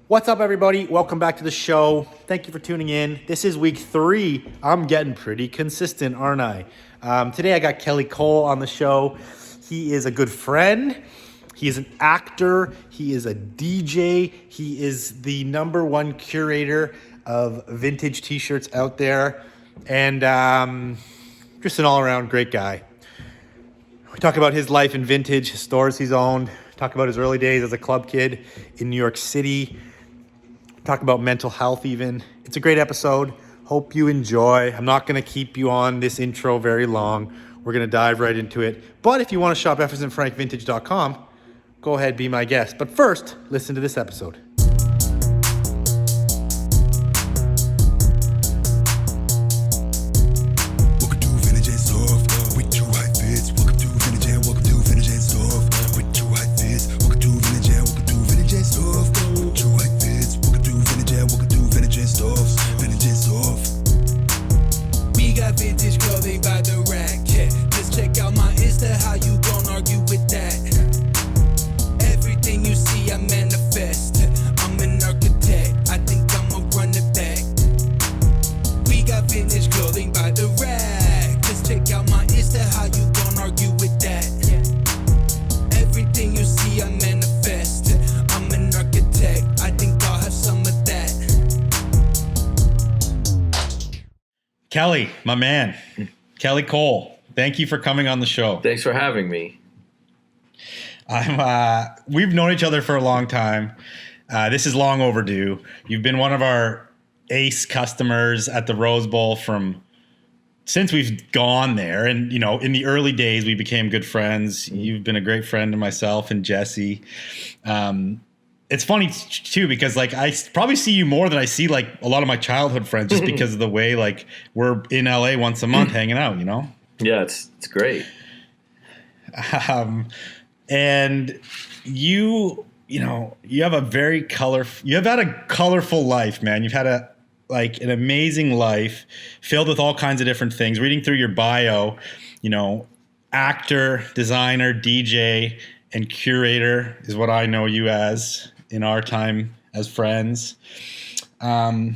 What's up, everybody? Welcome back to the show. Thank you for tuning in. This is week 3. I'm getting pretty consistent, aren't I? Today I got Kelly Cole on the show. He is a good friend. He is an actor. He is a DJ. He is the #1 curator of vintage t-shirts out there. And just an all-around great guy. We talk about his life in vintage, stores he's owned. Talk about his early days as a club kid in New York City. Talk about mental health even. It's a great episode. Hope you enjoy. I'm not going to keep you on this intro very long. We're going to dive right into it. But if you want to shop jeffersonfrankvintage.com, go ahead, be my guest. But first, listen to this episode. Vintage clothing by the rack, yeah. Just check out my Insta, how you gon' argue with that? Everything you see, I manifest. I'm an architect, I think I'ma run it back. We got vintage clothing by the rack. Just check out my Insta, how you gon' argue with that? Everything you see, I manifest. I'm an architect, I think I'll have some of that. Kelly, my man, Kelly Cole, thank you for coming on the show. Thanks for having me. We've known each other for a long time. This is long overdue. You've been one of our ace customers at the Rose Bowl since we've gone there. And, you know, in the early days, we became good friends. You've been a great friend to myself and Jesse. It's funny too, because like I probably see you more than I see like a lot of my childhood friends, just because of the way like we're in LA once a month hanging out, you know? Yeah, it's great. And you have a very you have had a colorful life, man. You've had an amazing life filled with all kinds of different things. Reading through your bio, you know, actor, designer, DJ, and curator is what I know you as in our time as friends. So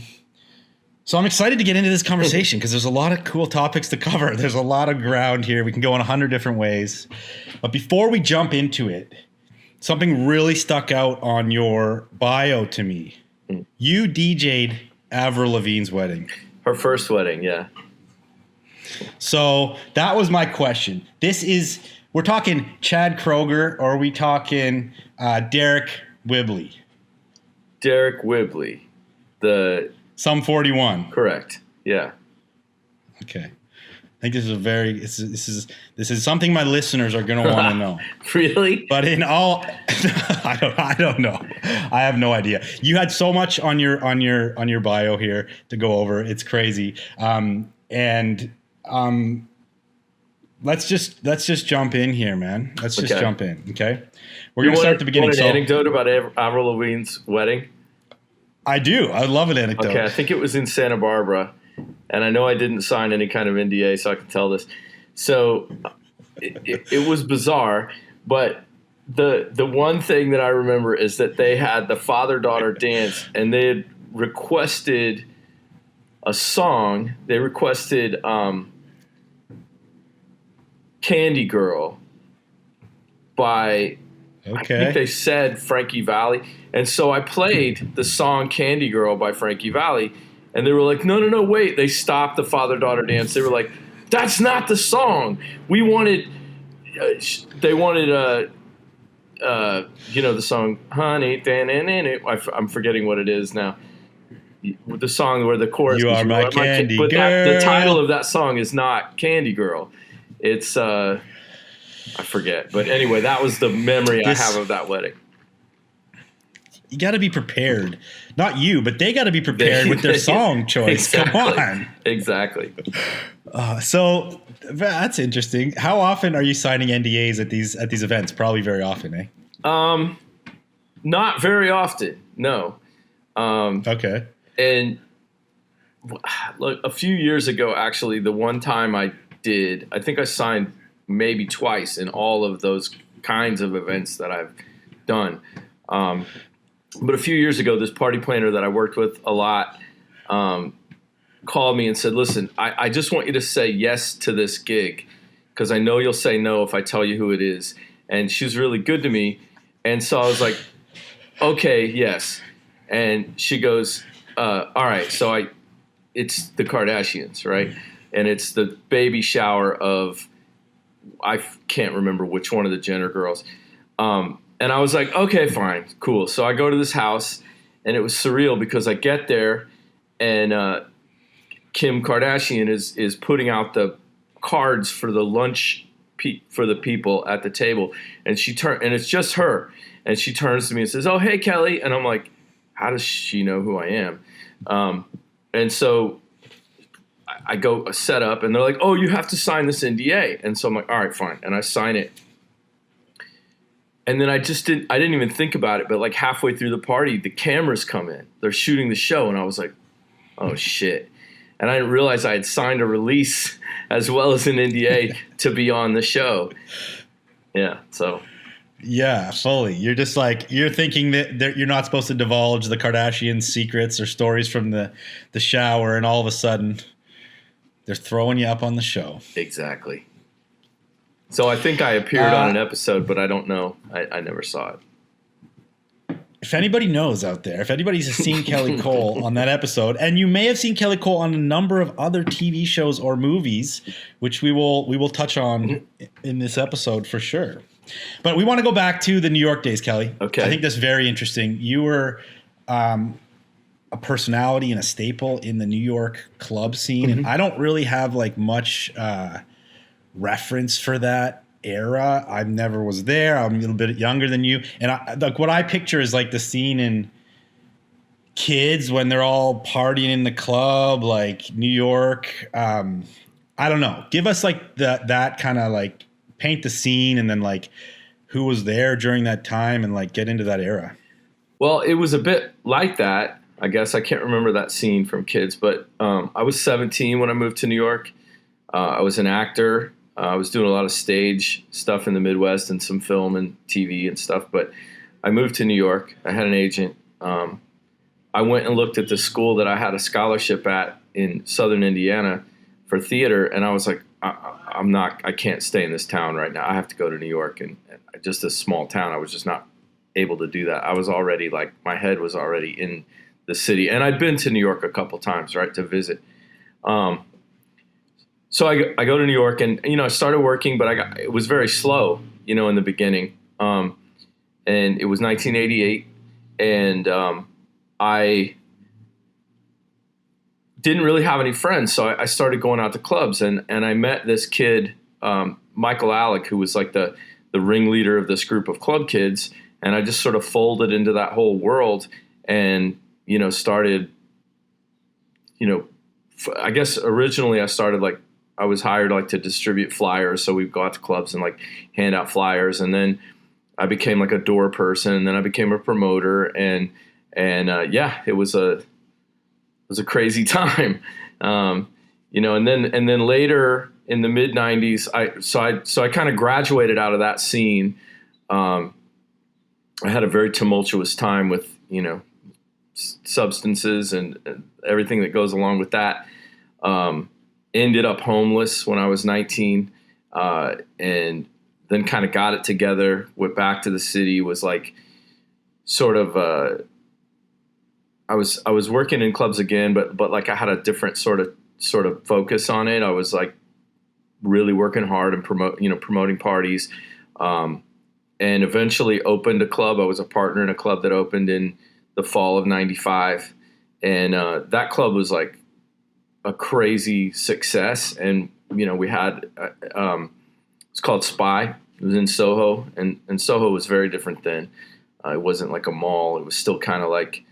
I'm excited to get into this conversation because there's a lot of cool topics to cover. There's a lot of ground here. We can go in 100 different ways. But before we jump into it, something really stuck out on your bio to me. You DJ'd Avril Lavigne's wedding. Her first wedding, yeah. So that was my question. We're talking Chad Kroger, or are we talking Derek Whibley? Derek Whibley. Sum 41. Correct. Yeah. Okay. I think this is something my listeners are going to want to know. Really? But in all, I don't know. I have no idea. You had so much on your bio here to go over. It's crazy. Let's just jump in here, man. Let's just jump in, okay? We're going to start at the beginning. Want an anecdote about Avril Lavigne's wedding? I do. I love an anecdote. Okay, I think it was in Santa Barbara, and I know I didn't sign any kind of NDA, so I can tell this. So it was bizarre, but the one thing that I remember is that they had the father-daughter dance, and they had requested a song. They requested Candy Girl by, I think they said Frankie Valli. And so I played the song Candy Girl by Frankie Valli, and they were like, no, wait. They stopped the father-daughter dance. They were like, that's not the song. They wanted, the song, Honey, I'm forgetting what it is now. The song where the chorus You is, are my candy girl. The title of that song is not Candy Girl. It's, I forget. But anyway, that was the memory I have of that wedding. You got to be prepared. Not you, but they got to be prepared with their song choice. Exactly. Come on. Exactly. So that's interesting. How often are you signing NDAs at these events? Probably very often, eh? Not very often, no. Okay. And look, a few years ago, actually, the one time I think I signed maybe twice in all of those kinds of events that I've done. But a few years ago, this party planner that I worked with a lot called me and said, listen, I just want you to say yes to this gig because I know you'll say no if I tell you who it is. And she was really good to me. And so I was like, okay, yes. And she goes, all right, so it's the Kardashians, right? And it's the baby shower of, I can't remember which one of the Jenner girls. And I was like, okay, fine, cool. So I go to this house, and it was surreal because I get there, and Kim Kardashian is putting out the cards for the lunch for the people at the table, and and it's just her, and she turns to me and says, "Oh, hey, Kelly," and I'm like, how does she know who I am? And so I go set up, and they're like, "Oh, you have to sign this NDA," and so I'm like, "All right, fine," and I sign it. And then I didn't even think about it, but like halfway through the party, the cameras come in. They're shooting the show, and I was like, oh, shit. And I didn't realize I had signed a release as well as an NDA to be on the show. Yeah, so. Yeah, fully. You're just like, you're thinking that you're not supposed to divulge the Kardashian secrets or stories from the shower, and all of a sudden, they're throwing you up on the show. Exactly. So I think I appeared on an episode, but I don't know. I never saw it. If anybody knows out there, if anybody's seen Kelly Cole on that episode, and you may have seen Kelly Cole on a number of other TV shows or movies, which we will touch on in this episode for sure. But we want to go back to the New York days, Kelly. Okay. I think that's very interesting. You were a personality and a staple in the New York club scene, and I don't really have like much reference for that era. I never was there. I'm a little bit younger than you, and like what I picture is like the scene in Kids when they're all partying in the club, like New York. I don't know. Give us like that kind of like paint the scene, and then like who was there during that time, and like get into that era. Well, it was a bit like that. I guess I can't remember that scene from Kids, but I was 17 when I moved to New York. I was an actor. I was doing a lot of stage stuff in the Midwest and some film and TV and stuff. But I moved to New York. I had an agent. I went and looked at the school that I had a scholarship at in Southern Indiana for theater. And I was like, I can't stay in this town right now. I have to go to New York. And just a small town, I was just not able to do that. I was already like, my head was already in the city. And I'd been to New York a couple times, right, to visit. So I go to New York, and I started working, but it was very slow, in the beginning. And it was 1988, and I didn't really have any friends, so I started going out to clubs, and I met this kid, Michael Alec, who was like the ringleader of this group of club kids, and I just sort of folded into that whole world, and started. I guess originally I started like. I was hired like to distribute flyers. So we'd go out to clubs and like hand out flyers. And then I became like a door person, and then I became a promoter, and yeah, it was a crazy time. And then later in the mid 90s, I kind of graduated out of that scene. I had a very tumultuous time with, substances and everything that goes along with that. Ended up homeless when I was 19, and then kind of got it together, went back to the city, was like sort of, I was working in clubs again, but like I had a different sort of focus on it. I was like really working hard and promoting parties, and eventually opened a club. I was a partner in a club that opened in the fall of 95. And that club was like a crazy success. And, we had, it's called Spy. It was in Soho, and Soho was very different then. It wasn't like a mall. It was still kind of like,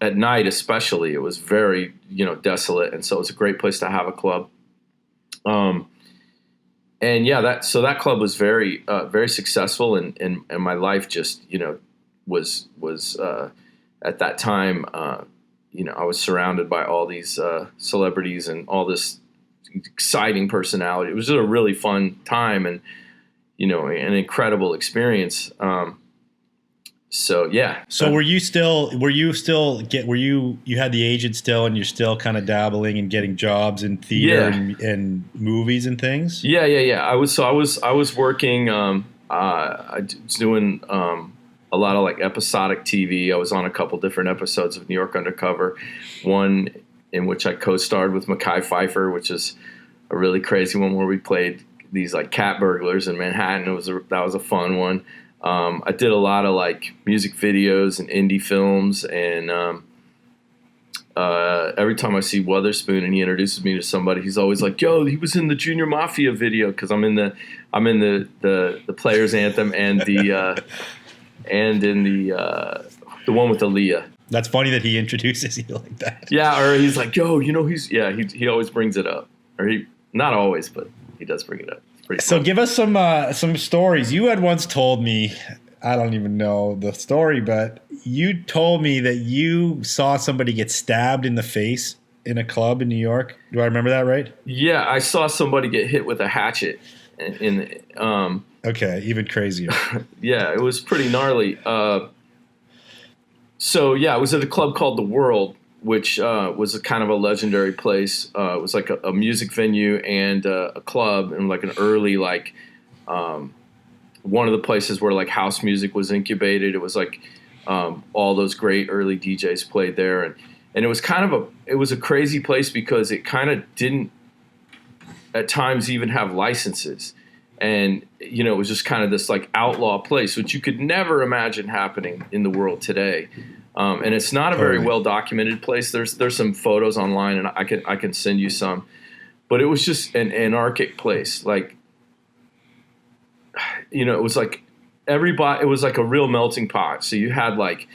at night especially, it was very, desolate. And so it was a great place to have a club. And yeah, that club was very, very successful. And my life just, was at that time, I was surrounded by all these celebrities and all this exciting personality. It was just a really fun time and, an incredible experience. So yeah. So you had the agent still, and you're still kind of dabbling and getting jobs in theater and movies and things? Yeah. I was working, I was doing, a lot of like episodic TV. I was on a couple different episodes of New York Undercover, one in which I co-starred with Mekhi Phifer, which is a really crazy one where we played these like cat burglars in Manhattan. That was a fun one. I did a lot of like music videos and indie films, and every time I see Witherspoon and he introduces me to somebody, he's always like, "Yo, he was in the Junior Mafia video," because I'm in the Players Anthem and the and in the one with Aaliyah. That's funny that he introduces you like that. Yeah, or he's like, "Yo, you know, he always brings it up," or he not always, but he does bring it up. So give us some stories. You had once told me, I don't even know the story, but you told me that you saw somebody get stabbed in the face in a club in New York. Do I remember that right? Yeah, I saw somebody get hit with a hatchet. Okay, even crazier. Yeah, it was pretty gnarly. So yeah, I was at a club called The World, which was a kind of a legendary place. It was like a music venue and a club, and like an early one of the places where like house music was incubated. It was like all those great early DJs played there, and it was it was a crazy place because it kind of didn't at times even have licenses, and you know, it was just kind of this like outlaw place, which you could never imagine happening in the world today. And it's not a very well documented place. There's some photos online, and I can send you some. But it was just an anarchic place. Like, you know, it was like everybody. It was like a real melting pot. So you had like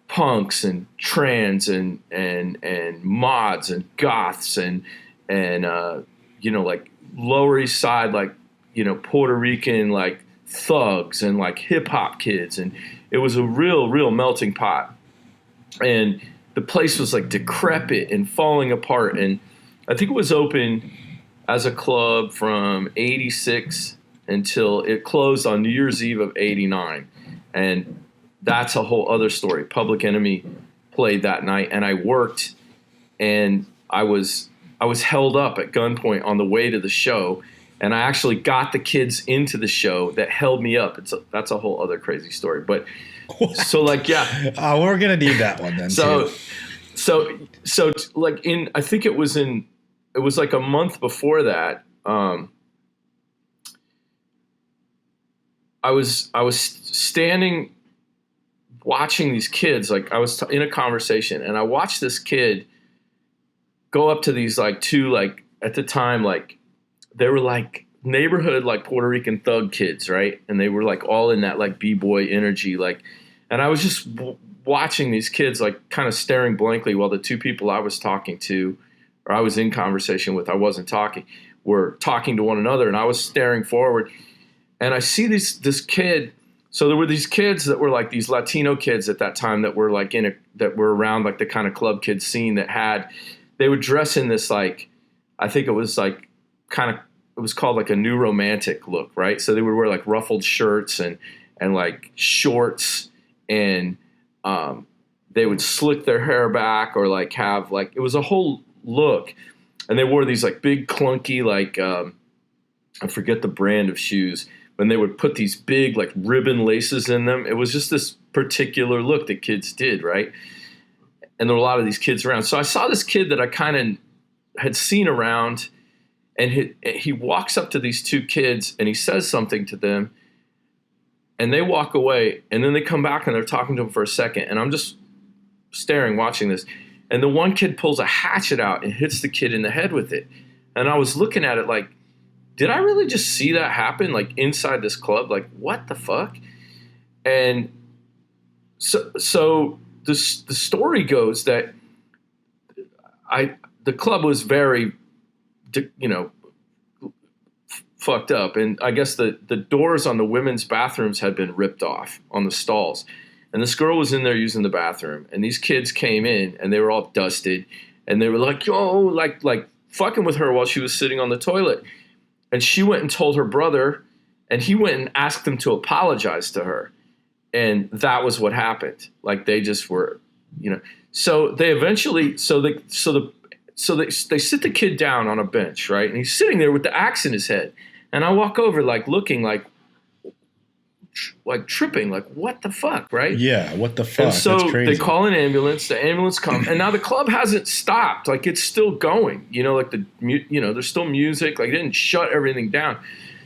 punks and trans and mods and goths and you know, like Lower East Side, like, you know, Puerto Rican like thugs and like hip hop kids, and it was a real melting pot. And the place was like decrepit and falling apart. And I think it was open as a club from '86 until it closed on New Year's Eve of '89. And that's a whole other story. Public Enemy played that night, and I worked, and I was held up at gunpoint on the way to the show. And I actually got the kids into the show that held me up. That's a whole other crazy story. But what? So like, yeah, we're gonna need that one then. So like I think it was like a month before that. I was standing watching these kids. Like I was in a conversation, and I watched this kid go up to these like two, like at the time, like they were like neighborhood, like Puerto Rican thug kids, right? And they were like all in that like b-boy energy, like, and I was just watching these kids like kind of staring blankly while the two people I was talking to, or I was in conversation with, I wasn't talking, were talking to one another, and I was staring forward, and I see this kid. So there were these kids that were like these Latino kids at that time that were like that were around like the kind of club kid scene that they would dress in this like, I think it was like kind of, it was called like a new romantic look, right? So they would wear like ruffled shirts and like shorts, and they would slick their hair back, or like have like, it was a whole look. And they wore these like big clunky, like I forget the brand of shoes, when they would put these big like ribbon laces in them. It was just this particular look that kids did, right? And there were a lot of these kids around. So I saw this kid that I kind of had seen around, and he walks up to these two kids and he says something to them, and they walk away, and then they come back and they're talking to him for a second, and I'm just staring, watching this. And the one kid pulls a hatchet out and hits the kid in the head with it. And I was looking at it like, did I really just see that happen, like inside this club? Like, what the fuck? And so the story goes that the club was very, you know, fucked up. And I guess the doors on the women's bathrooms had been ripped off on the stalls. And this girl was in there using the bathroom. And these kids came in, and they were all dusted. And they were like, yo, like fucking with her while she was sitting on the toilet. And she went and told her brother, and he went and asked them to apologize to her. And that was what happened. Like they just were, so they eventually, they sit the kid down on a bench, right? And he's sitting there with the axe in his head. And I walk over, like looking like tripping, like what the fuck, right? Yeah, what the fuck? And so That's crazy. they call an ambulance. The ambulance comes, and now the club hasn't stopped. Like it's still going. Like there's still music. Like it didn't shut everything down.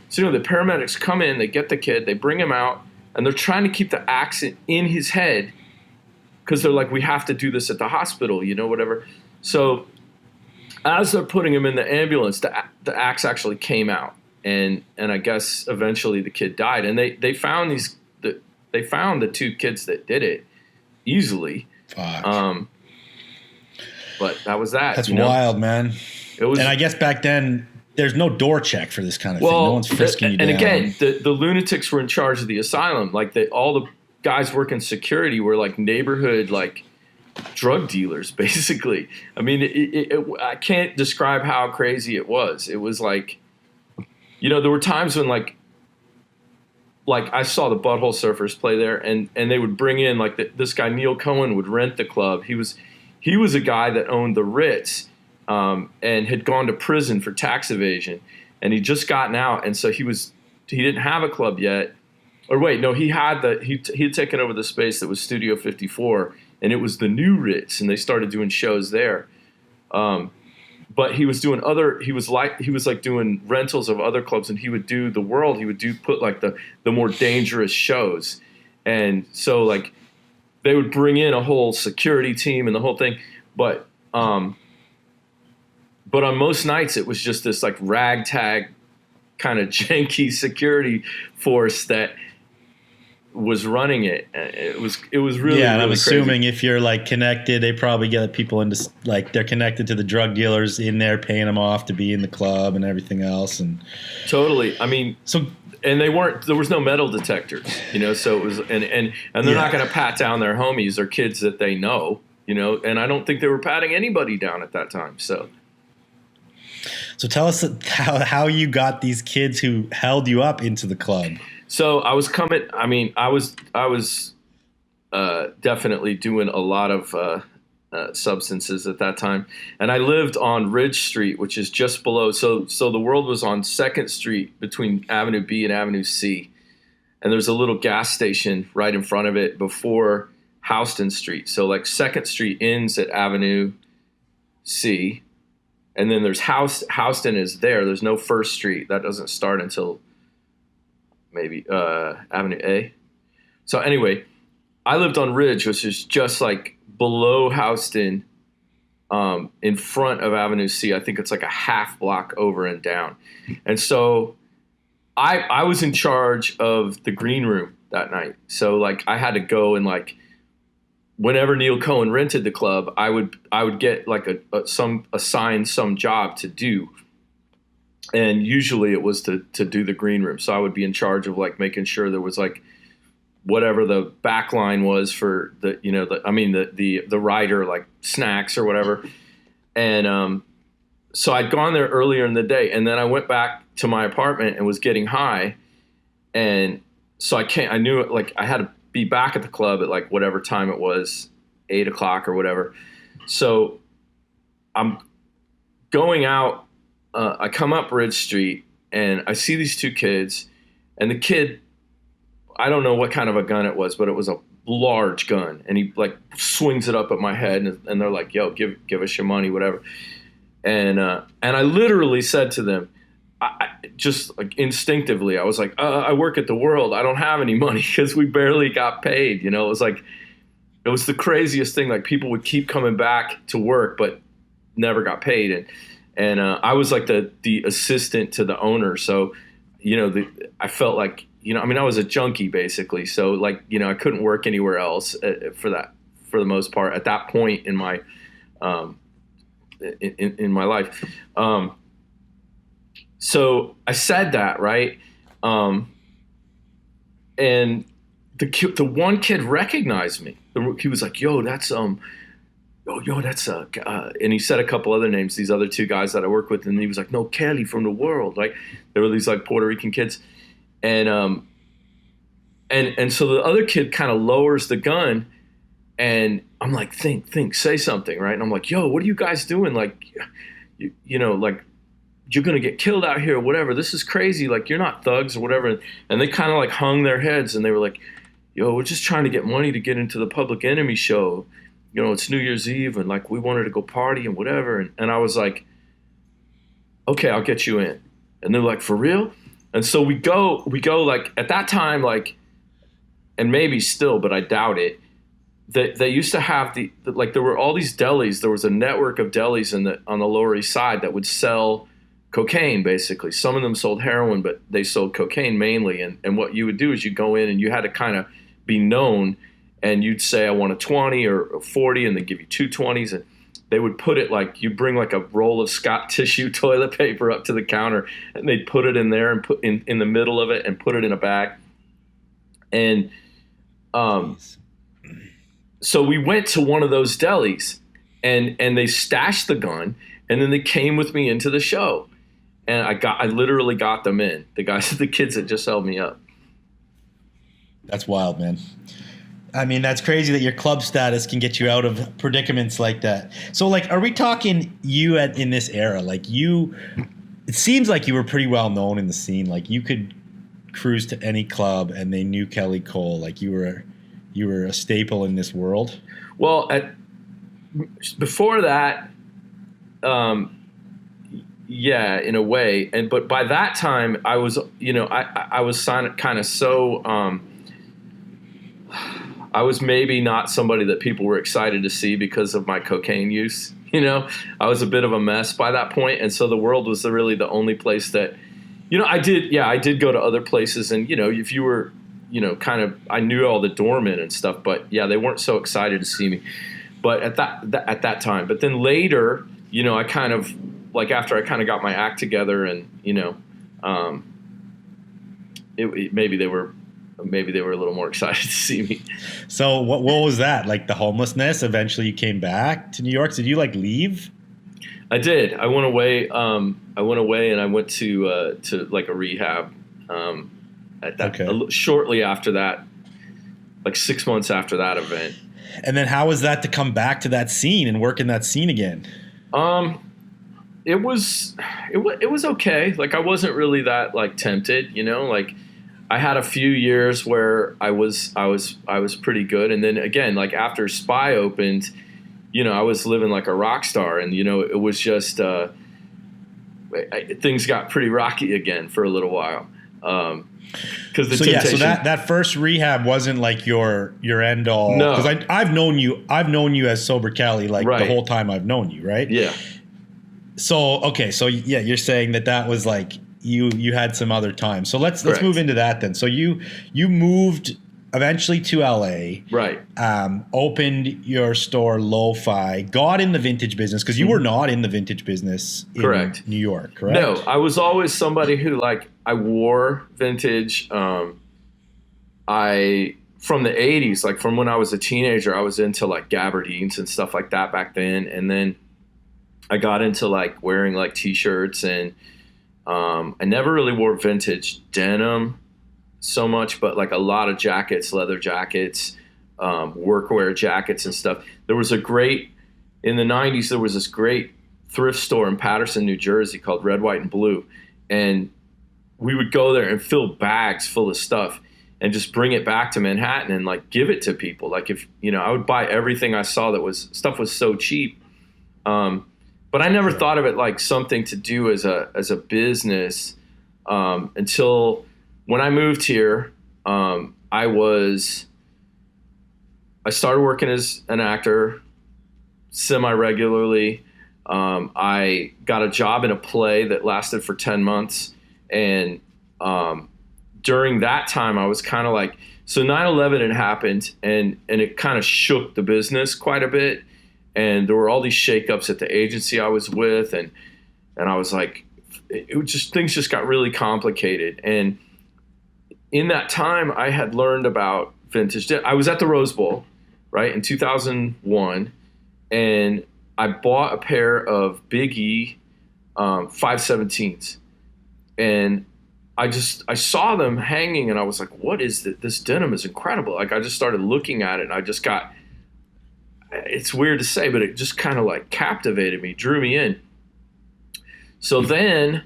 So the paramedics come in, they get the kid, they bring him out, and they're trying to keep the axe in his head because they're like, we have to do this at the hospital, whatever. So as they're putting him in the ambulance, the axe actually came out. And I guess eventually the kid died, and they found the two kids that did it easily. Fuck. But that was that. That's wild, man. It was, and I guess back then there's no door check for this kind of thing. No one's frisking you down. And again, the lunatics were in charge of the asylum. Like all the guys working security were like neighborhood like drug dealers, basically. I mean, I can't describe how crazy it was. It was like. There were times when like I saw the Butthole Surfers play there, and they would bring in like this guy Neil Cohen would rent the club. He was a guy that owned the Ritz, and had gone to prison for tax evasion, and he'd just gotten out, and so he didn't have a club yet. Or wait, no, he had taken over the space that was Studio 54, and it was the new Ritz, and they started doing shows there. But he was doing doing rentals of other clubs, and he would do the World. He would put like the more dangerous shows. And so like they would bring in a whole security team and the whole thing. But on most nights it was just this like ragtag kind of janky security force that was running it. It was really, yeah. And really I'm assuming crazy. If you're like connected, they probably get people into like they're connected to the drug dealers in there, paying them off to be in the club and everything else. And totally, I mean, and there was no metal detectors, So it was, and they're not going to pat down their homies or kids that they know, And I don't think they were patting anybody down at that time. So tell us how you got these kids who held you up into the club. So I was coming. I mean, I was definitely doing a lot of substances at that time, and I lived on Ridge Street, which is just below. So the World was on 2nd Street between Avenue B and Avenue C, and there's a little gas station right in front of it before Houston Street. So like 2nd Street ends at Avenue C, and then there's Houston is there. There's no 1st Street. That doesn't start until maybe Avenue A. So anyway, I lived on Ridge, which is just like below Houston, in front of Avenue C. I think it's like a half block over and down. And so I was in charge of the green room that night. So like I had to go and like whenever Neil Cohen rented the club, I would get like assigned some job to do. And usually it was to do the green room. So I would be in charge of like making sure there was like whatever the back line was for the rider, like snacks or whatever. And so I'd gone there earlier in the day, and then I went back to my apartment and was getting high. And so I knew it, like I had to be back at the club at like whatever time it was, 8 o'clock or whatever. So I'm going out. I come up Ridge Street and I see these two kids, and the kid, I don't know what kind of a gun it was, but it was a large gun, and he like swings it up at my head, and they're like, "Yo, give us your money, whatever." And I literally said to them, I just like instinctively, I was like, "I work at the World. I don't have any money," because we barely got paid. It was like, it was the craziest thing. Like people would keep coming back to work, but never got paid, and I was like the assistant to the owner. So, I felt like, I was a junkie basically. So like, I couldn't work anywhere else for the most part at that point in my, in my life. So I said that, right. And the one kid recognized me. He was like, "Yo, that's that's and he said a couple other names, these other two guys that I work with, and he was like, "No, Kelly from the World." Like there were these like Puerto Rican kids, and And so the other kid kind of lowers the gun, and I'm like, think, say something, right? And I'm like, yo, what are you guys doing? Like, you know, like, you're going to get killed out here or whatever. This is crazy. Like, you're not thugs or whatever. And they kind of like hung their heads, and they were like, yo, we're just trying to get money to get into the Public Enemy show. You know, it's New Year's Eve, and like, we wanted to go party and whatever. And I was like, okay, I'll get you in. And they're like, for real? And so we go like, at that time, like, and maybe still, but I doubt it, that they used to have like, there were all these delis. There was a network of delis on the Lower East Side that would sell cocaine, basically. Some of them sold heroin, but they sold cocaine mainly. And what you would do is you go in and you had to kind of be known, and you'd say, I want a 20 or a 40, and they give you two 20s. And they would put it like, you bring like a roll of Scott tissue toilet paper up to the counter, and they'd put it in there and put in the middle of it and put it in a bag. And so we went to one of those delis, and they stashed the gun, and then they came with me into the show. And I literally got them in. The kids that just held me up. That's wild, man. I mean, that's crazy that your club status can get you out of predicaments like that. So, like, are we talking you in this era? Like, it seems like you were pretty well known in the scene. Like, you could cruise to any club and they knew Kelly Cole. Like, you were a staple in this world. Well, before that, yeah, in a way. But by that time, I was, you know, I was kind of so. I was maybe not somebody that people were excited to see because of my cocaine use. You know, I was a bit of a mess by that point, and so the world was really the only place that, you know, I did go to other places, and you know, if you were, you know, kind of, I knew all the doormen and stuff, but yeah, they weren't so excited to see me. But at that time, but then later, you know, I kind of like after I kind of got my act together, and you know, maybe they were a little more excited to see me. So what was that? Like the homelessness? Eventually you came back to New York. Did you like leave? I did. I went away. And I went to like a rehab. Shortly after that, like 6 months after that event. And then how was that to come back to that scene and work in that scene again? It was okay. Like I wasn't really that like tempted, you know, like I had a few years where I was pretty good. And then again, like after Spy opened, you know, I was living like a rock star, and, you know, it was just, things got pretty rocky again for a little while. Cause the temptation. So that first rehab wasn't like your end all. No. Cause I've known you as Sober Kelly, like right. The whole time I've known you. Right. Yeah. So, okay. So yeah, you're saying that was like, you had some other time. So let's move into that then. So you moved eventually to LA, right? Opened your store Lo-Fi, got in the vintage business because you were not in the vintage business in correct. New York, correct? No, I was always somebody who like I wore vintage. From the 80s, like from when I was a teenager, I was into like gabardines and stuff like that back then, and then I got into like wearing like t-shirts, and I never really wore vintage denim so much, but like a lot of jackets, leather jackets, workwear jackets and stuff. In the 90s, there was this great thrift store in Paterson, New Jersey called Red, White, and Blue. And we would go there and fill bags full of stuff and just bring it back to Manhattan and like give it to people. Like if, you know, I would buy everything I saw stuff was so cheap. But I never thought of it like something to do as a business until when I moved here. I started working as an actor semi-regularly. I got a job in a play that lasted for 10 months. And during that time, I was kind of like, so 9/11 had happened, and it kind of shook the business quite a bit. And there were all these shakeups at the agency I was with, and I was like, things just got really complicated. And in that time, I had learned about vintage. I was at the Rose Bowl, right, in 2001, and I bought a pair of Big E 517s, and I saw them hanging, and I was like, what is this? This denim is incredible. Like, I just started looking at it, and I just got, it's weird to say, but it just kind of like captivated me, drew me in. So then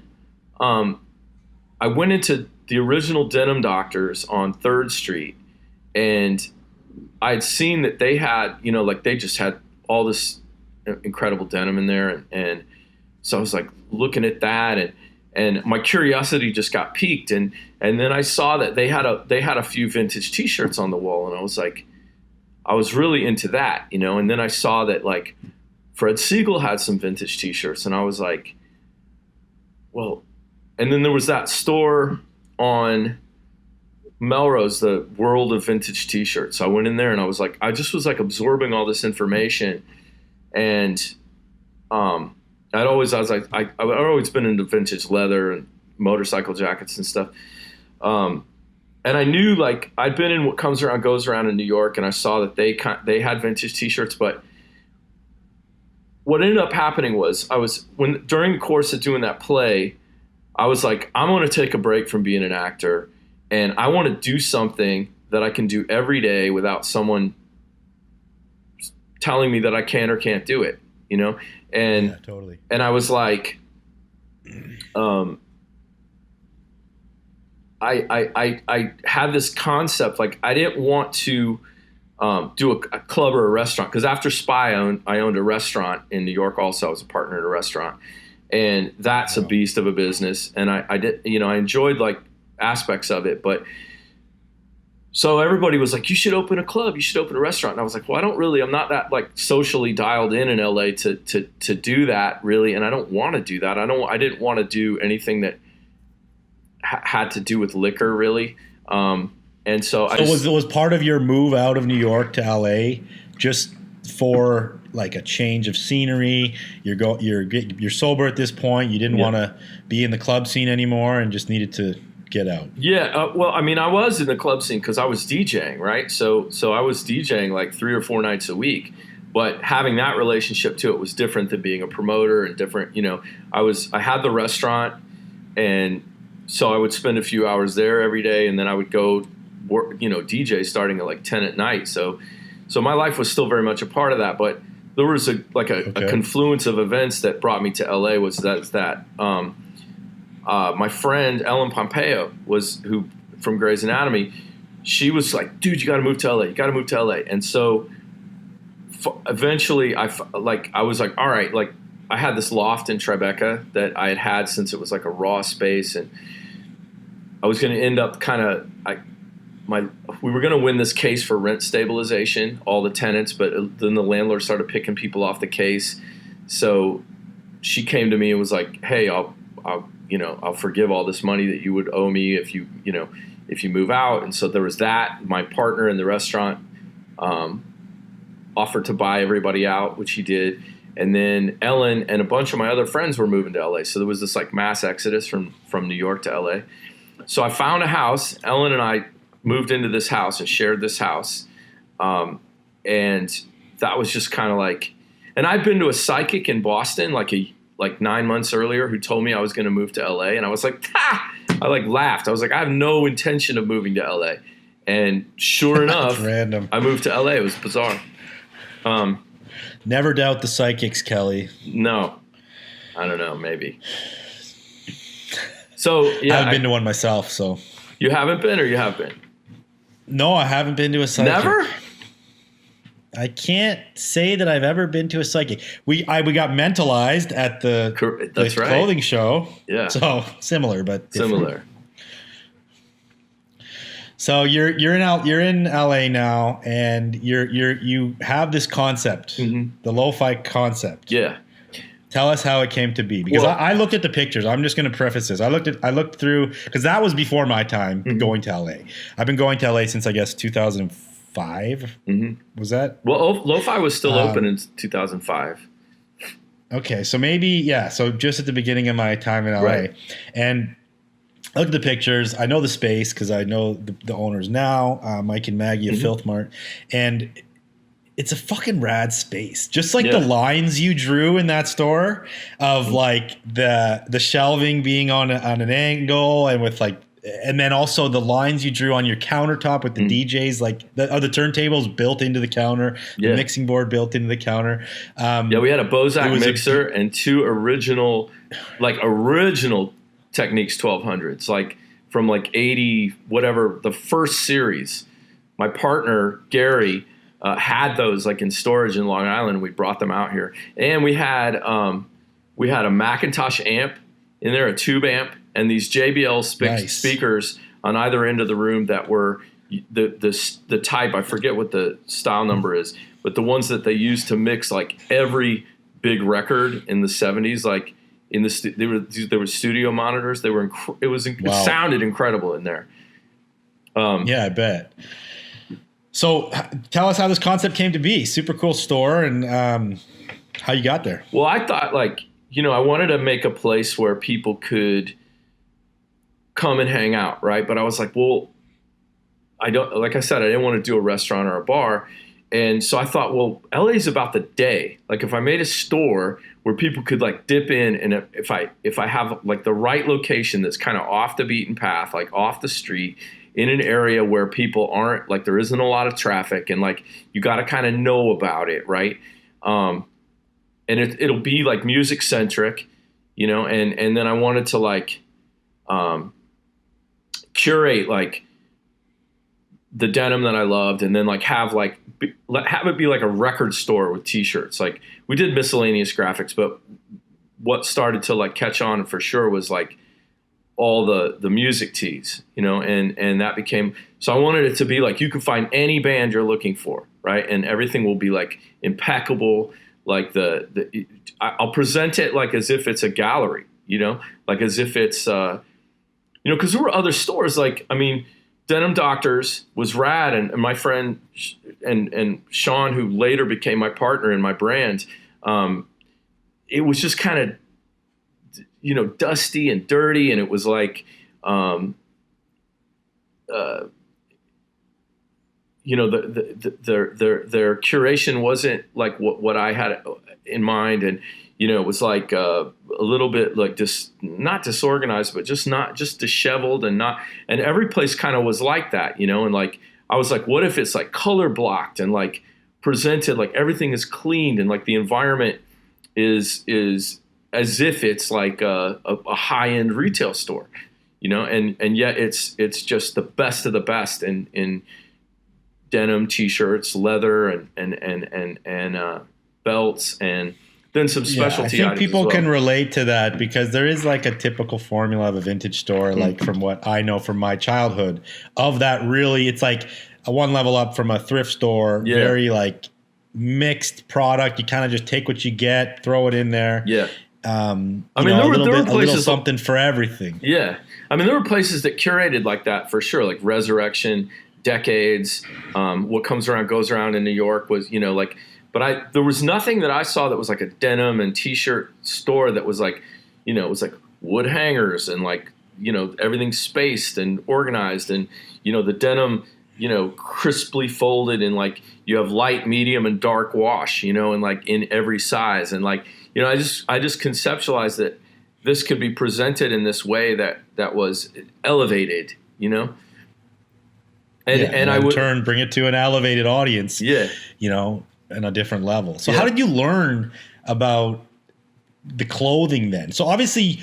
I went into the original Denim Doctors on 3rd Street, and I'd seen that they had, you know, like they just had all this incredible denim in there. And so I was like looking at that, and my curiosity just got piqued. And then I saw that they had a few vintage t-shirts on the wall, and I was like, I was really into that, you know. And then I saw that like Fred Siegel had some vintage t-shirts, and I was like, well, and then there was that store on Melrose, the World of Vintage T-Shirts. So I went in there, and I was like, I just was like absorbing all this information, and I'd always been into vintage leather and motorcycle jackets and stuff. And I knew, like, I'd been in What Comes Around Goes Around in New York, and I saw that they had vintage T-shirts. But what ended up happening was during the course of doing that play, I was like, I'm going to take a break from being an actor, and I want to do something that I can do every day without someone telling me that I can or can't do it, you know? And yeah, totally. And I was like, I had this concept, like I didn't want to do a club or a restaurant, because after Spy, I owned a restaurant in New York. Also, I was a partner at a restaurant, and that's a beast of a business. And I did, you know, I enjoyed like aspects of it, but so everybody was like, you should open a club, you should open a restaurant. And I was like, well, I'm not that like socially dialed in LA to do that really. And I don't want to do that. I didn't want to do anything that had to do with liquor really. And so was part of your move out of New York to LA just for like a change of scenery? You're sober at this point. You didn't want to be in the club scene anymore, and just needed to get out. Yeah. Well, I mean, I was in the club scene because I was DJing, right? So I was DJing like 3 or 4 nights a week. But having that relationship to it was different than being a promoter, and different. You know, I had the restaurant, and so I would spend a few hours there every day, and then I would go work, you know, DJ starting at like 10 at night. So my life was still very much a part of that, but there was a confluence of events that brought me to LA. Was that my friend Ellen Pompeo who from Grey's Anatomy, she was like, dude, you got to move to LA. You got to move to LA. And so eventually I was like, all right, like I had this loft in Tribeca that I had since it was like a raw space, and I was going to end up we were going to win this case for rent stabilization, all the tenants, but then the landlord started picking people off the case. So she came to me and was like, hey, I'll forgive all this money that you would owe me if you move out. And so there was that. My partner in the restaurant offered to buy everybody out, which he did. And then Ellen and a bunch of my other friends were moving to LA. So there was this like mass exodus from New York to LA. So I found a house. Ellen and I moved into this house and shared this house. And that was just kind of like, and I'd been to a psychic in Boston like 9 months earlier who told me I was going to move to LA. And I was like, I like laughed. I was like, I have no intention of moving to LA. And sure enough, random. I moved to LA. It was bizarre. Never doubt the psychics, Kelly. No, I don't know, maybe. So yeah, I haven't been to one myself. So you haven't been, or you have been? No, I haven't been to a psychic. Never? I can't say that I've ever been to a psychic. We got mentalized at the clothing show. Yeah. So similar, but different. Similar. So you're in LA now, and you have this concept, the lo-fi concept. Yeah. Tell us how it came to be, because I looked at the pictures. I'm just going to preface this. I looked through, because that was before my time going to LA. I've been going to LA since I guess 2005. Was that? Well, lo-fi was still open in 2005. Okay, so maybe so just at the beginning of my time in LA, right. And I looked at the pictures. I know the space because I know the owners now, Mike and Maggie of Filth Mart, and it's a fucking rad space. Just like Yeah. the lines you drew in that store of like the shelving being on an angle and with like, and then also the lines you drew on your countertop with the DJs, like the turntables built into the counter, the mixing board built into the counter. Yeah, we had a Bozak mixer and two original Techniques 1200s, like from like 80, whatever, the first series. My partner, Gary, had those like in storage in Long Island. We brought them out here. And we had a Macintosh amp in there, a tube amp, and these JBL speakers on either end of the room that were the type, I forget what the style number is, but the ones that they used to mix like every big record in the 70s, like in there were studio monitors. They were it sounded incredible in there. Yeah, I bet. So tell us how this concept came to be. Super cool store, and how you got there. Well, I thought I wanted to make a place where people could come and hang out, right? But I was like, well, I didn't want to do a restaurant or a bar. And so I thought, well, LA is about the day. Like if I made a store where people could like dip in, and if I have like the right location that's kind of off the beaten path, like off the street, in an area where people aren't, like there isn't a lot of traffic, and like you got to kind of know about it, right? And it'll be like music centric, and then I wanted to like curate like the denim that I loved, and then like have it be like a record store with t-shirts. Like we did miscellaneous graphics, but what started to like catch on for sure was like all the music tees, and that became, so I wanted it to be like you can find any band you're looking for, right? And everything will be like impeccable. Like I'll present it like as if it's a gallery, like as if it's, because there were other stores. Like, I mean, Denim Doctors was rad, and my friend and Sean, who later became my partner in my brand, it was just kind of, dusty and dirty, and it was like, their curation wasn't like what I had in mind, and it was like a little bit like not disorganized, but just disheveled, and every place kind of was like that, and like I was like, what if it's like color blocked and like presented like everything is cleaned, and like the environment is as if it's like a high-end retail store, and yet it's just the best of the best in denim t-shirts, leather, and belts, and then some specialty items. I think people can relate to that, because there is like a typical formula of a vintage store, like from what I know from my childhood, of that really, it's like a one level up from a thrift store, very like mixed product. You kind of just take what you get, throw it in there. Yeah. I mean, there were places, a little something for everything. Yeah. I mean, there were places that curated like that for sure, like Resurrection, Decades, What Comes Around Goes Around in New York was, but there was nothing that I saw that was like a denim and t-shirt store that was like, it was like wood hangers and like, everything spaced and organized, and, the denim, crisply folded, and like you have light, medium, and dark wash, and like in every size. And like, I just conceptualized that this could be presented in this way that was elevated, And I would bring it to an elevated audience, in a different level. So how did you learn about the clothing then? So obviously,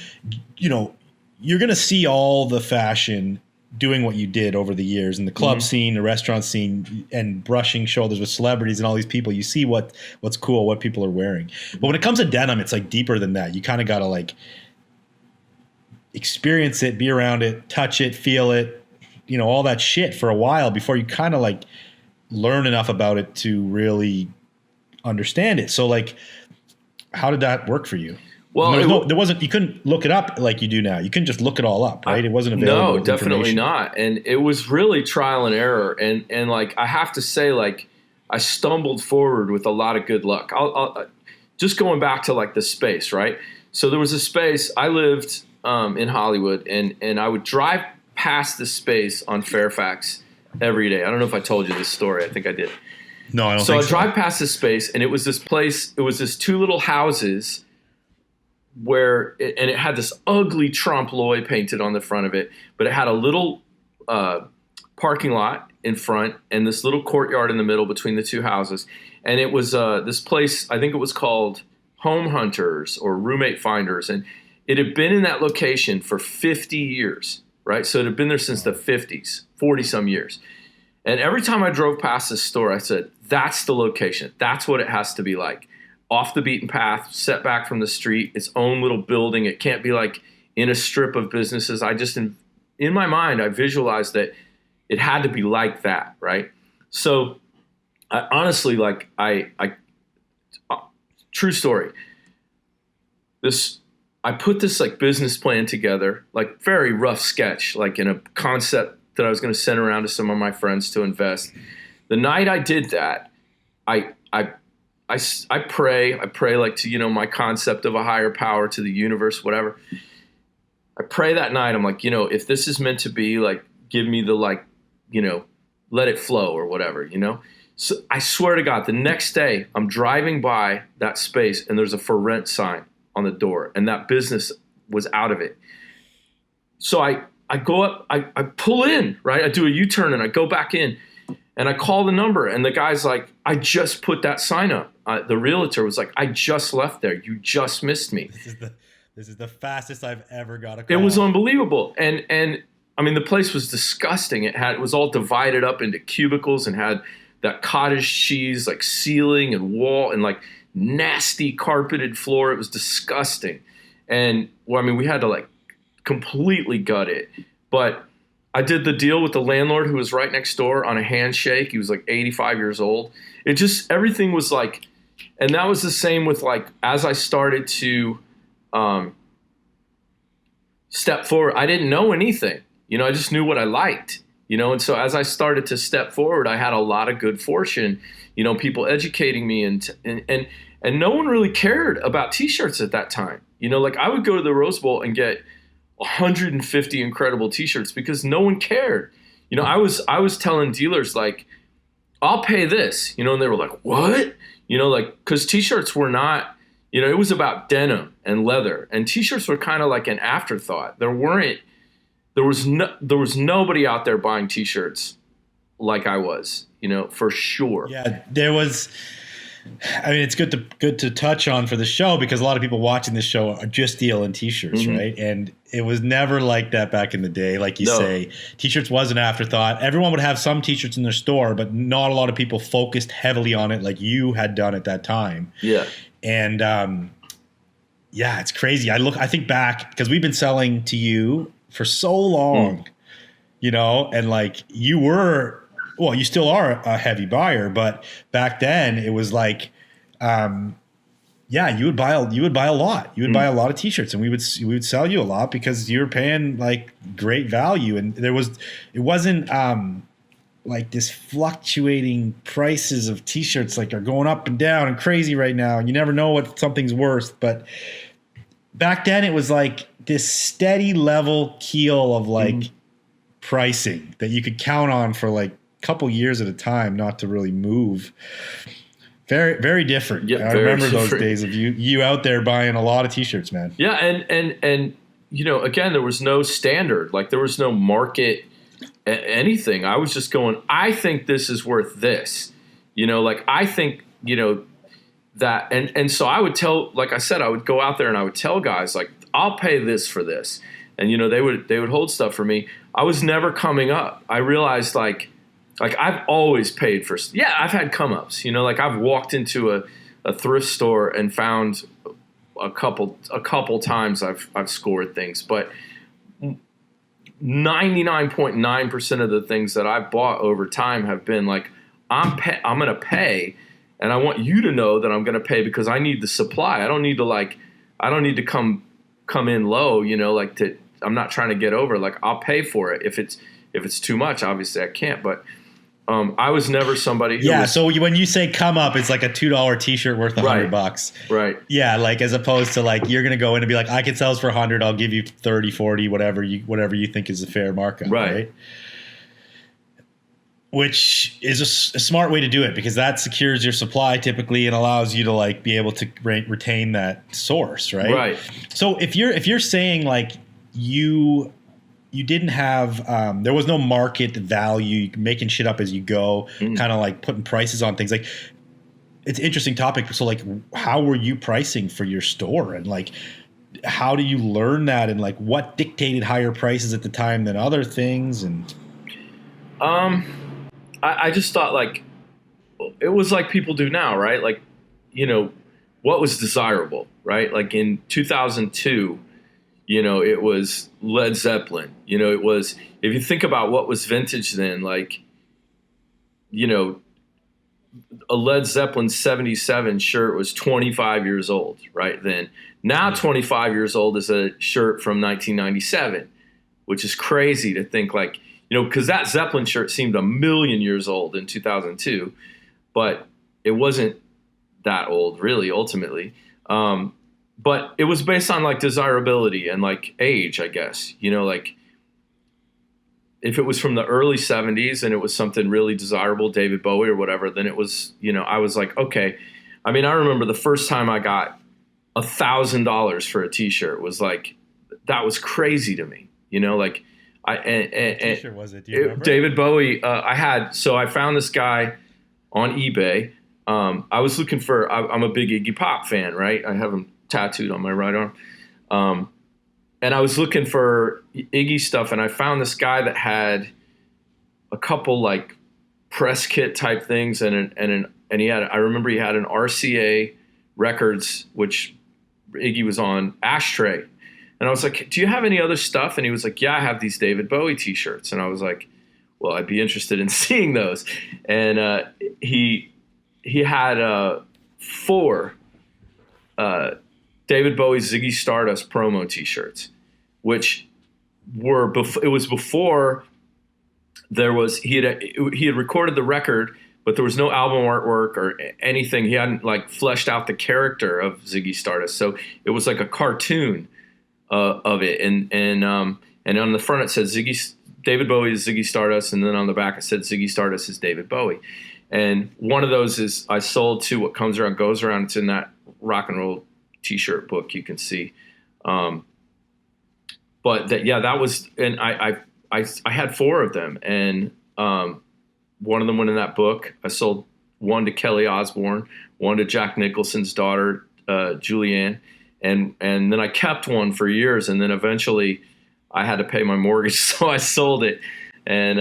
you're going to see all the fashion doing what you did over the years in the club scene, the restaurant scene, and brushing shoulders with celebrities and all these people. You see what's cool, what people are wearing. But when it comes to denim, it's like deeper than that. You kind of got to like experience it, be around it, touch it, feel it, all that shit for a while before you kind of like learn enough about it to really understand it. So like, how did that work for you? Well, you couldn't look it up like you do now. You couldn't just look it all up, right? It wasn't available. No, definitely not. And it was really trial and error. And like, I have to say, like, I stumbled forward with a lot of good luck. I'll just going back to like the space, right? So there was a space, I lived in Hollywood, and I would drive past this space on Fairfax every day. I don't know if I told you this story. I think I did. No, I don't So think I so. drive past this space, and it was this place. It was this two little houses where, and it had this ugly trompe l'oeil painted on the front of it, but it had a little parking lot in front and this little courtyard in the middle between the two houses. And it was this place, I think it was called Home Hunters or Roommate Finders, and it had been in that location for 50 years, right? So it had been there since the 50s, 40 some years. And every time I drove past this store, I said, that's the location. That's what it has to be like. Off the beaten path, set back from the street, its own little building. It can't be like in a strip of businesses. I just, in my mind, I visualized that it had to be like that, right? So I honestly, like, true story. I put this like business plan together, like very rough sketch, like in a concept that I was going to send around to some of my friends to invest. The night I did that, I pray like to, you know, my concept of a higher power, to the universe, whatever. I pray that night. I'm like, you know, if this is meant to be, like, give me the, like, you know, let it flow or whatever, you know? So I swear to God, the next day I'm driving by that space and there's a for rent sign on the door, and that business was out of it. So I go up, I pull in, right? I do a U-turn and I go back in and I call the number, and the guy's like, I just put that sign up. The realtor was like, I just left there. You just missed me. This is the fastest I've ever got a call. It was unbelievable. And I mean, the place was disgusting. It was all divided up into cubicles and had that cottage cheese, like, ceiling and wall and like nasty carpeted floor. It was disgusting. And well, I mean, we had to like completely gut it. But I did the deal with the landlord who was right next door on a handshake. He was like 85 years old. It just, everything was like, and that was the same with, like, as I started to step forward, I didn't know anything. You know, I just knew what I liked, you know? And so as I started to step forward, I had a lot of good fortune, you know, people educating me, and no one really cared about t-shirts at that time. You know, like, I would go to the Rose Bowl and get 150 incredible t-shirts because no one cared. You know, I was telling dealers, like, I'll pay this, you know, and they were like, what? You know, like, because t-shirts were not, you know, it was about denim and leather, and t-shirts were kind of like an afterthought. There was nobody out there buying t-shirts like I was, you know, for sure. Yeah, there was. I mean, it's good to touch on for the show because a lot of people watching this show are just dealing t-shirts, mm-hmm. right? And it was never like that back in the day. Like you say, t-shirts was an afterthought. Everyone would have some t-shirts in their store, but not a lot of people focused heavily on it like you had done at that time. Yeah. And yeah, it's crazy. I think back because we've been selling to you for so long, you know, and like you were. Well, you still are a heavy buyer, but back then it was like, yeah, you would buy a lot. You would buy a lot of t-shirts, and we would sell you a lot because you were paying like great value, and it wasn't like this fluctuating prices of t-shirts like are going up and down and crazy right now, and you never know what something's worth. But back then it was like this steady level keel of like pricing that you could count on for like couple years at a time, not to really move. Very, very different. Yeah, I remember those days of you out there buying a lot of t-shirts, man. Yeah, and you know, again, there was no standard. Like, there was no market anything. I was just going, I think this is worth this. You know, like, I think, you know, that, and so I would tell, like I said, I would go out there and I would tell guys, like, I'll pay this for this. And, you know, they would hold stuff for me. I was never coming up. I realized, like I've always paid for, yeah, I've had come ups, you know, like I've walked into a thrift store and found a couple times I've scored things, but 99.9% of the things that I've bought over time have been like, I'm going to pay, and I want you to know that I'm going to pay because I need the supply. I don't need to come in low, you know, like I'm not trying to get over, like I'll pay for it. If it's too much, obviously I can't, but I was never somebody who so when you say come up, it's like a $2 t-shirt worth $100. Right. Yeah. Like, as opposed to like, you're going to go in and be like, I can sell this for 100. I'll give you 30, 40, whatever you think is a fair markup. Right. which is a smart way to do it because that secures your supply typically and allows you to like be able to retain that source, right? Right. So if you're saying like you didn't have there was no market value, making shit up as you go, kind of like putting prices on things, like it's an interesting topic. So like how were you pricing for your store, and like how do you learn that, and like what dictated higher prices at the time than other things? And I just thought like it was like people do now, right? Like, you know, what was desirable, right? Like in 2002, you know, it was Led Zeppelin. You know, it was, if you think about what was vintage then, like, you know, a Led Zeppelin 77 shirt was 25 years old, right? Then now 25 years old is a shirt from 1997, which is crazy to think like, you know, because that Zeppelin shirt seemed 1,000,000 years old in 2002, but it wasn't that old really ultimately. But it was based on like desirability and like age, I guess, you know, like if it was from the early 70s and it was something really desirable, David Bowie or whatever, then it was, you know, I was like, okay. I mean, I remember the first time I got $1,000 for a t-shirt was like, that was crazy to me, you know, like what t-shirt was it? Do you remember? David Bowie. I found this guy on eBay. I was looking for, I'm a big Iggy Pop fan, right? I have him tattooed on my right arm. And I was looking for Iggy stuff, and I found this guy that had a couple like press kit type things, and he had, I remember he had an RCA Records, which Iggy was on, ashtray. And I was like, do you have any other stuff? And he was like, yeah, I have these David Bowie t-shirts. And I was like, well, I'd be interested in seeing those. And he had 4 David Bowie Ziggy Stardust promo t-shirts, which were it was before there was, he had recorded the record, but there was no album artwork or anything. He hadn't like fleshed out the character of Ziggy Stardust. So it was like a cartoon of it. And on the front it said David Bowie is Ziggy Stardust. And then on the back it said Ziggy Stardust is David Bowie. And one of those is I sold to What Comes Around Goes Around. It's in that rock and roll t-shirt book you can see. But that was, and I had 4 of them, and one of them went in that book. I sold one to Kelly Osbourne, one to Jack Nicholson's daughter, Julianne, and then I kept one for years, and then eventually I had to pay my mortgage, so I sold it, and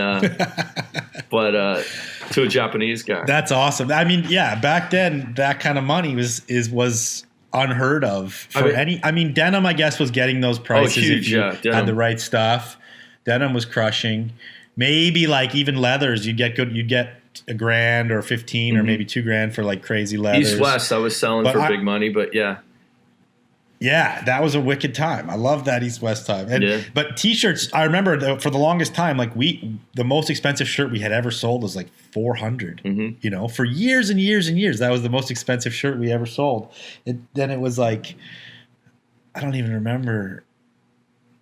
but to a Japanese guy. That's awesome. I mean, yeah, back then that kind of money was unheard of for any. I mean, denim, I guess, was getting those prices huge, if you denim. had the right stuff. Denim was crushing. Maybe like even leathers, you'd get $1,000 or 15 or maybe $2,000 for like crazy leathers. East West, I was selling for big money, but yeah. Yeah, that was a wicked time. I love that East West time. But t-shirts, I remember for the longest time, like the most expensive shirt we had ever sold was like $400. You know, for years and years and years, that was the most expensive shirt we ever sold. Then it was like, I don't even remember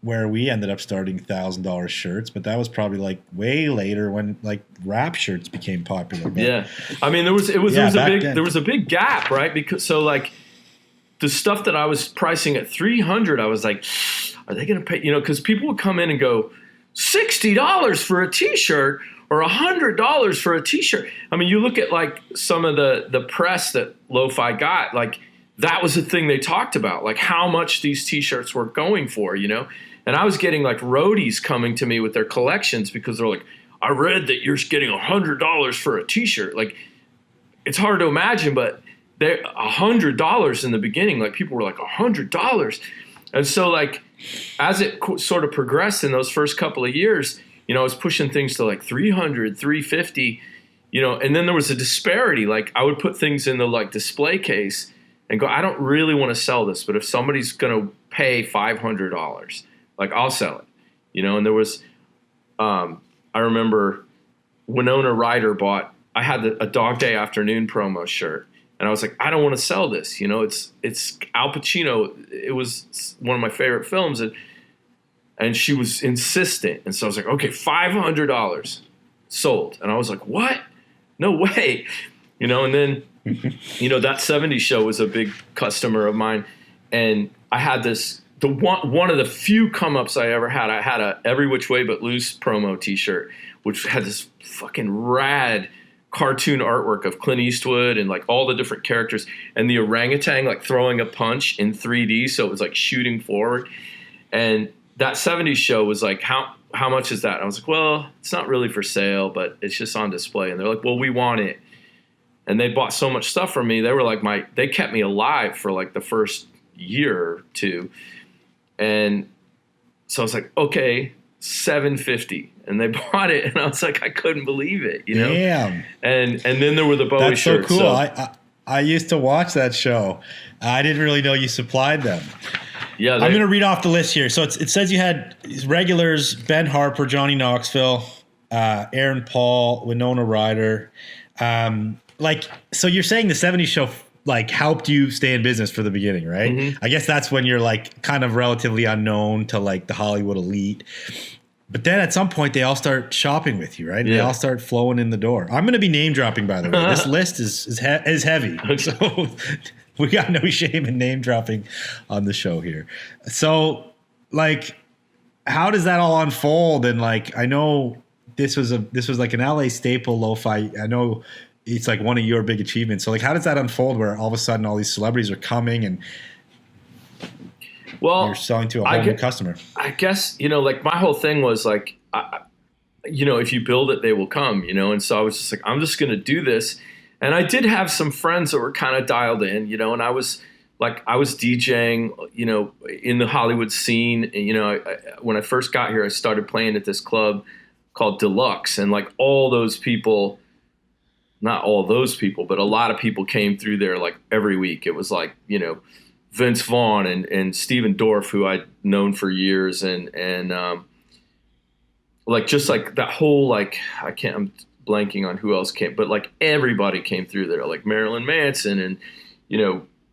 where we ended up starting $1,000 shirts, but that was probably like way later when like rap shirts became popular. But, yeah, I mean there was a big gap, right? Because so like the stuff that I was pricing at $300, I was like, are they going to pay? You know, because people would come in and go $60 for a T-shirt or $100 for a T-shirt. I mean, you look at like some of the press that Lo-Fi got, like that was the thing they talked about, like how much these T-shirts were going for, you know. And I was getting like roadies coming to me with their collections because they're like, I read that you're getting $100 for a T-shirt. Like, it's hard to imagine, but they're $100 in the beginning. Like people were like $100. And so like, as it sort of progressed in those first couple of years, you know, I was pushing things to like 300, 350, you know, and then there was a disparity. Like I would put things in the like display case and go, I don't really want to sell this, but if somebody's going to pay $500, like I'll sell it, you know. And there was, I remember Winona Ryder I had a Dog Day Afternoon promo shirt, and I was like, I don't want to sell this, you know. It's Al Pacino. It was one of my favorite films, and she was insistent, and so I was like, okay, $500. sold. And I was like, what? No way. And then, that 70s show was a big customer of mine. And I had one of the few come ups I ever had. I had a Every Which Way But Loose promo t-shirt, which had this fucking rad cartoon artwork of Clint Eastwood and like all the different characters and the orangutan like throwing a punch in 3D. So it was like shooting forward. And that 70s show was like, how much is that? And I was like, well, it's not really for sale, but it's just on display. And they're like, well, we want it. And they bought so much stuff from me. They were like they kept me alive for like the first year or two. And so I was like, okay, $750. And they bought it, and I was like, I couldn't believe it, Damn. And then there were the Bowie That's so shirts. cool. So, I used to watch that show. I didn't really know you supplied them. yeah, I'm going to read off the list here. So it says you had regulars: Ben Harper, Johnny Knoxville, Aaron Paul, Winona Ryder. So you're saying the 70s show like helped you stay in business for the beginning, right? Mm-hmm. I guess that's when you're like kind of relatively unknown to like the Hollywood elite. But then at some point they all start shopping with you, right? Yeah. They all start flowing in the door. I'm going to be name dropping, by the way. This list is heavy. Okay. So we got no shame in name dropping on the show here. So like, how does that all unfold? And like, I know this was like an LA staple lo-fi. I know it's like one of your big achievements. So like, how does that unfold where all of a sudden all these celebrities are coming and you're selling to a whole new customer? I guess, like my whole thing was like, if you build it, they will come, And so I was just like, I'm just going to do this. And I did have some friends that were kind of dialed in, and I was DJing, in the Hollywood scene. And, when I first got here, I started playing at this club called Deluxe, and like all those people, not all those people, but a lot of people came through there like every week. It was like, Vince Vaughn and Steven Dorff, who I'd known for years. And like, just like that whole, like, I'm blanking on who else came, but like everybody came through there, like Marilyn Manson. And,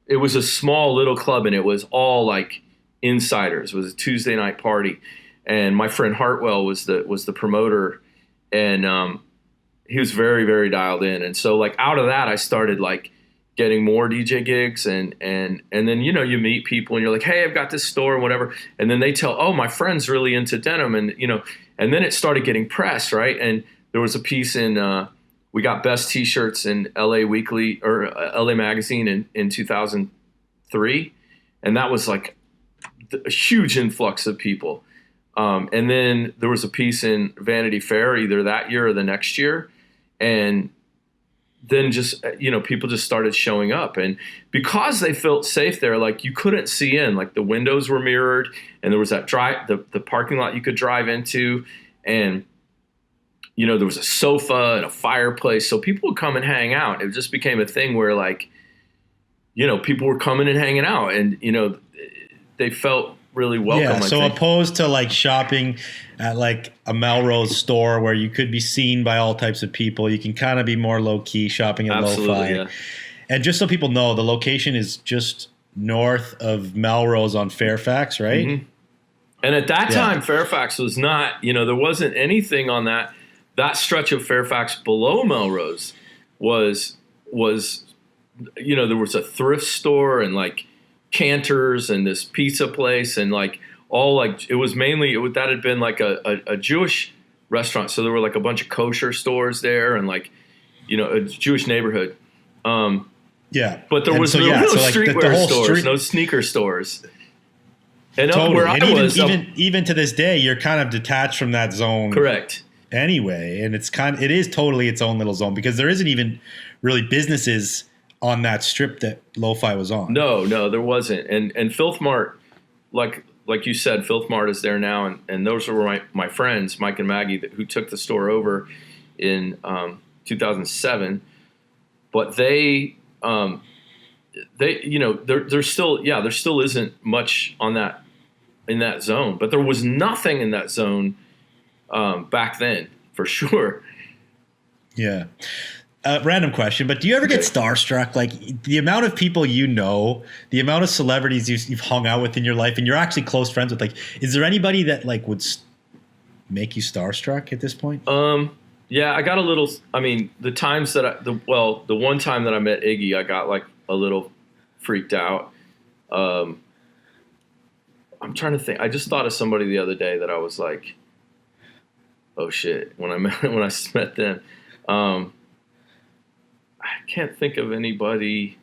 it was a small little club, and it was all like insiders. It was a Tuesday night party. And my friend Hartwell was the promoter, and, he was very, very dialed in. And so like out of that, I started like getting more DJ gigs, and then, you meet people and you're like, hey, I've got this store and whatever. And then they tell, oh, my friend's really into denim. And, and then it started getting press. Right. And there was a piece in, we got best t-shirts in LA Weekly or LA Magazine in 2003. And that was like a huge influx of people. And then there was a piece in Vanity Fair either that year or the next year. And then just, people just started showing up. And because they felt safe there, like you couldn't see in, like the windows were mirrored, and there was that the parking lot you could drive into. And, there was a sofa and a fireplace. So people would come and hang out. It just became a thing where like, people were coming and hanging out, and, they felt really welcome. Yeah, so opposed to like shopping at like a Melrose store where you could be seen by all types of people, you can kind of be more low key shopping at Lo-Fi. Yeah. And just so people know, the location is just north of Melrose on Fairfax, right? Mm-hmm. And at that time, Fairfax was not, there wasn't anything on that stretch of Fairfax below Melrose was, there was a thrift store and like Cantor's and this pizza place, and like all like, it was mainly, that had been like a Jewish restaurant. So there were like a bunch of kosher stores there, and like, a Jewish neighborhood. But there was no streetwear stores, no sneaker stores. And totally. Where I was, even to this day, you're kind of detached from that zone. Correct. Anyway, and it is totally its own little zone, because there isn't even really businesses on that strip that Lo-Fi was on. No, there wasn't. And Filth Mart, like you said, Filth Mart is there now, and those were my friends, Mike and Maggie, who took the store over in 2007. But there still isn't much on that in that zone. But there was nothing in that zone back then, for sure. Yeah. Random question, but do you ever get starstruck? Like the amount of people the amount of celebrities you've hung out with in your life, and you're actually close friends with. Like, is there anybody that like would make you starstruck at this point? Yeah, I got a little. I mean, the times that the one time that I met Iggy, I got like a little freaked out. I'm trying to think. I just thought of somebody the other day that I was like, "Oh shit!" When I met them, I can't think of anybody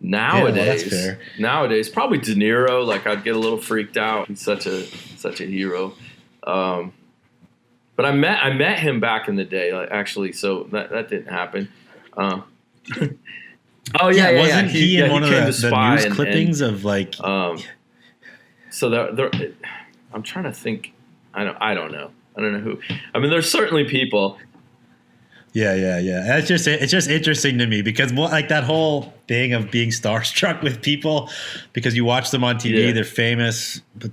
nowadays. Yeah, well, that's fair. Nowadays, probably De Niro. Like I'd get a little freaked out. He's such a hero. But I met him back in the day, like, actually. So that didn't happen. Oh yeah. Wasn't he in one of the news and, clippings of like? So there, I'm trying to think. I don't know. I don't know who. I mean, there's certainly people. Yeah. It's just interesting to me because like that whole thing of being starstruck with people because you watch them on TV, they're famous, but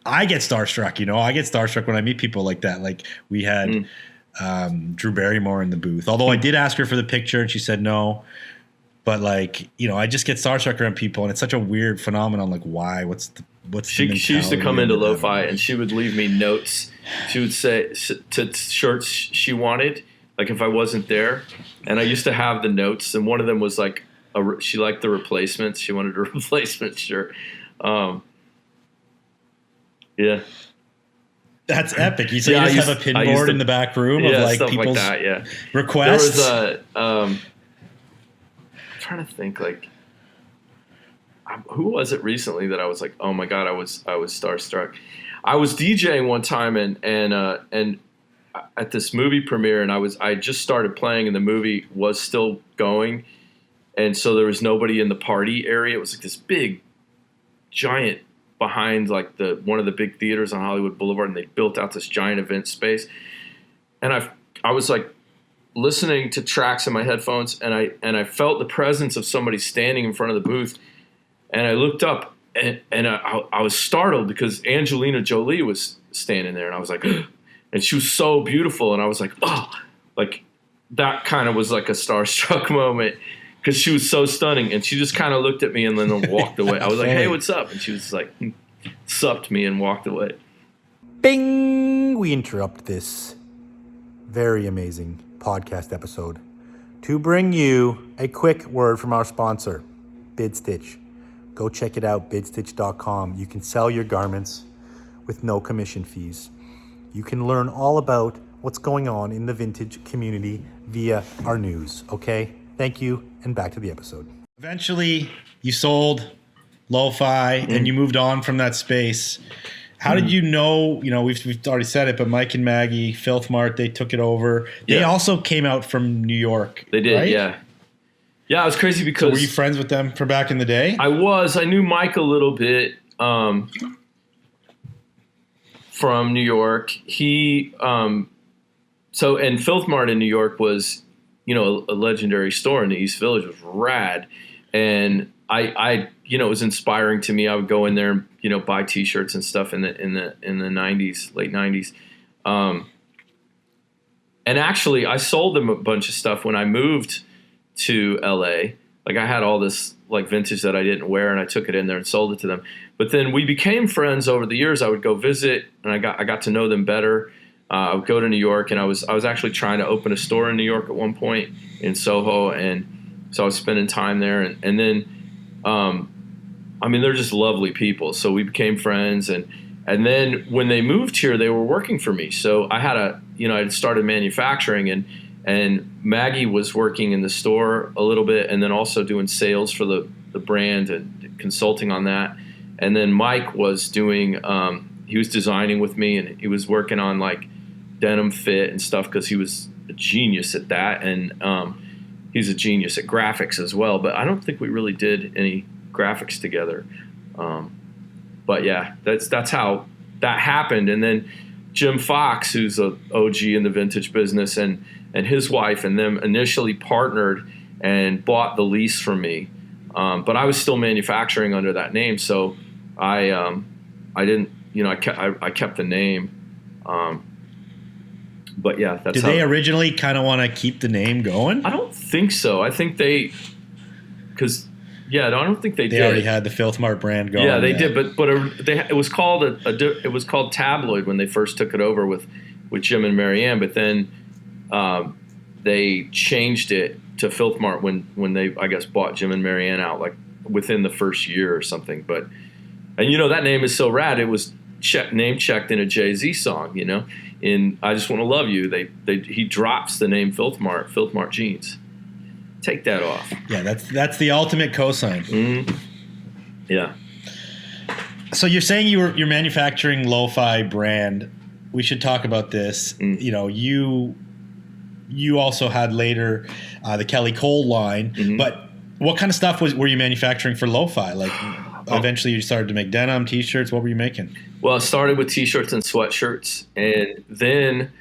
I get starstruck. I get starstruck when I meet people like that. Like we had Drew Barrymore in the booth, although I did ask her for the picture and she said no. But like I just get starstruck around people, and it's such a weird phenomenon. Like why? What's she used to come into Lo-Fi and she would leave me notes. She would say to shirts she wanted, like if I wasn't there, and I used to have the notes. And one of them was like she liked the replacements. She wanted a replacement shirt. Yeah. That's epic. You just have a pinboard in the back room of like stuff people's like that, requests. There was I'm trying to think like who was it recently that I was like, oh my God, I was starstruck. I was DJing one time and at this movie premiere, and I just started playing and the movie was still going, and so there was nobody in the party area. It was like this big giant behind like one of the big theaters on Hollywood Boulevard, and they built out this giant event space. And I was like listening to tracks in my headphones, and I felt the presence of somebody standing in front of the booth, and I looked up and I was startled because Angelina Jolie was standing there, and I was like, and she was so beautiful, and I was like, oh, like that kind of was like a starstruck moment. Because she was so stunning, and she just kind of looked at me and then walked away. I was like, "Hey, what's up?" And she was like, supped me and walked away. Bing! We interrupt this very amazing podcast episode to bring you a quick word from our sponsor, BidStitch. Go check it out, bidstitch.com. You can sell your garments with no commission fees. You can learn all about what's going on in the vintage community via our news, okay? Thank you, and back to the episode. Eventually, you sold Lo-Fi, and you moved on from that space. How did you know, we've already said it, but Mike and Maggie, Filth Mart, they took it over. They also came out from New York. They did, right? Yeah. Yeah, it was crazy because... So were you friends with them from back in the day? I was. I knew Mike a little bit from New York. He... and Filth Mart in New York was... a legendary store in the East Village. It was rad. And I it was inspiring to me. I would go in there and, buy t-shirts and stuff in the 90s, late 90s. And actually I sold them a bunch of stuff when I moved to LA. Like I had all this like vintage that I didn't wear, and I took it in there and sold it to them. But then we became friends over the years. I would go visit, and I got to know them better. I would go to New York, and I was actually trying to open a store in New York at one point in Soho, and so I was spending time there. And then, they're just lovely people. So we became friends, and then when they moved here, they were working for me. So I had I had started manufacturing, and Maggie was working in the store a little bit, and then also doing sales for the brand and consulting on that. And then Mike was doing, he was designing with me, and he was working on like denim fit and stuff because he was a genius at that, and he's a genius at graphics as well. But I don't think we really did any graphics together. But yeah, that's how that happened. And then Jim Fox, who's a OG in the vintage business, and his wife and them initially partnered and bought the lease from me. But I was still manufacturing under that name, so I didn't, I kept the name. But yeah, that's. Did they originally kind of want to keep the name going? I don't think so. I think I don't think they did. They already had the Filth Mart brand going. Yeah, they did, but it was called it was called Tabloid when they first took it over with with Jim and Marianne, but then they changed it to Filth Mart when they, I guess, bought Jim and Marianne out, like within the first year or something. But, and that name is so rad. It was name checked in a Jay-Z song, in I Just Want to Love You. He drops the name Filth Mart jeans. Take that off. Yeah, that's the ultimate cosign. Mm-hmm. Yeah. So you're saying you're manufacturing lo-fi brand. We should talk about this. You also had later the Kelly Cole line, but what kind of stuff were you manufacturing for lo-fi? Like eventually you started to make denim, t-shirts. What were you making? Well, I started with t-shirts and sweatshirts, and then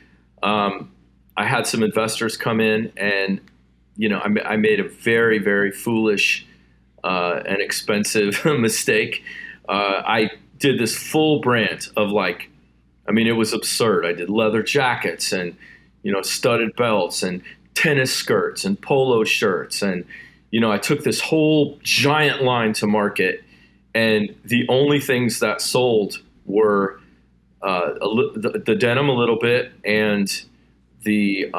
I had some investors come in, and I made a very, very foolish and expensive mistake. I did this full brand of it was absurd. I did leather jackets and studded belts and tennis skirts and polo shirts, and I took this whole giant line to market, and the only things that sold were the denim a little bit and the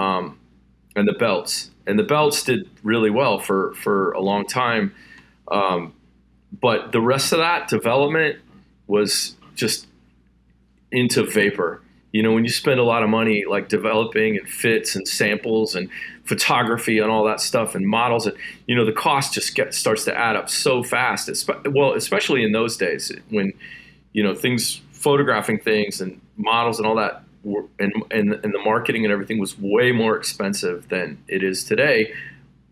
belts. And the belts did really well for a long time. But the rest of that development was just into vapor. When you spend a lot of money like developing and fits and samples and photography and all that stuff and models, and the cost just starts to add up so fast. Especially in those days when photographing things and models and all that and the marketing and everything was way more expensive than it is today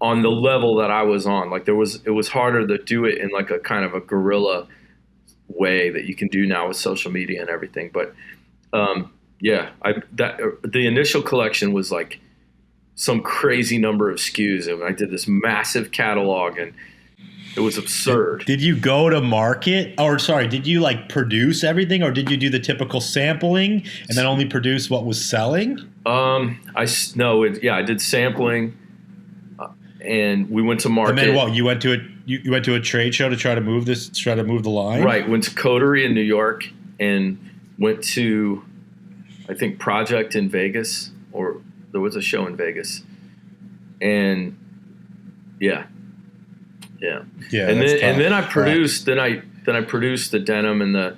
on the level that I was on. Like it was harder to do it in like a kind of a guerrilla way that you can do now with social media and everything. But the initial collection was like some crazy number of SKUs, and I did this massive catalog, and it was absurd. Did you go to market, did you like produce everything, or did you do the typical sampling and then only produce what was selling? I did sampling, and we went to market. And then what? You went to a trade show to try to move the line? Right. Went to Coterie in New York and went to, I think, Project in Vegas, or there was a show in Vegas, and yeah. And then I produced I produced the denim and the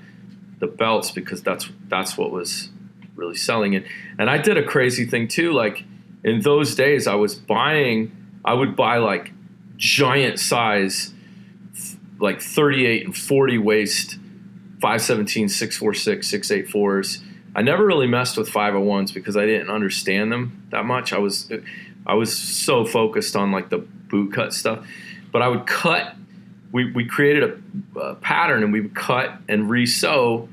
belts, because that's what was really selling it. And I did a crazy thing too. Like in those days, I would buy like giant size, like 38 and 40 waist 517, 646, 684s. I never really messed with 501s because I didn't understand them that much. I was so focused on like the boot cut stuff. But I would cut. We created a pattern, and we would cut and re-sew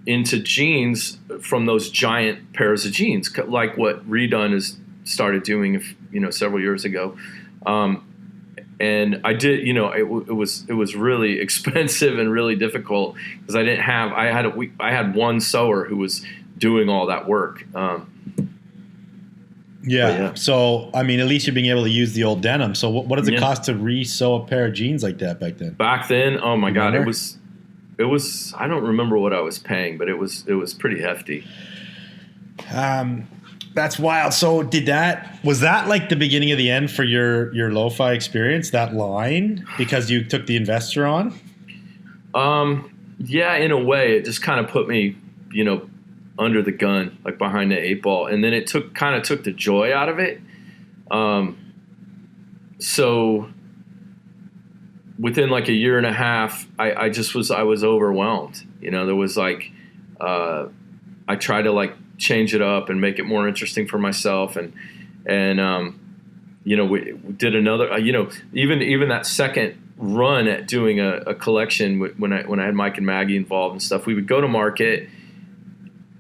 into jeans from those giant pairs of jeans, like what Redone has started doing, several years ago. And I did. It was really expensive and really difficult because I didn't have. I had one sewer who was doing all that work. Yeah. So, at least you're being able to use the old denim. So what does it cost to re-sew a pair of jeans like that back then? Back then, oh my God, it was, I don't remember what I was paying, but it was pretty hefty. That's wild. So was that like the beginning of the end for your lo-fi experience, that line, because you took the investor on? Yeah, in a way. It just kind of put me, under the gun, like behind the 8 ball. And then it took the joy out of it. So within like a year and a half, I was overwhelmed. There was like, I tried to like change it up and make it more interesting for myself. And we did another, even that second run at doing a collection when I had Mike and Maggie involved and stuff, we would go to market,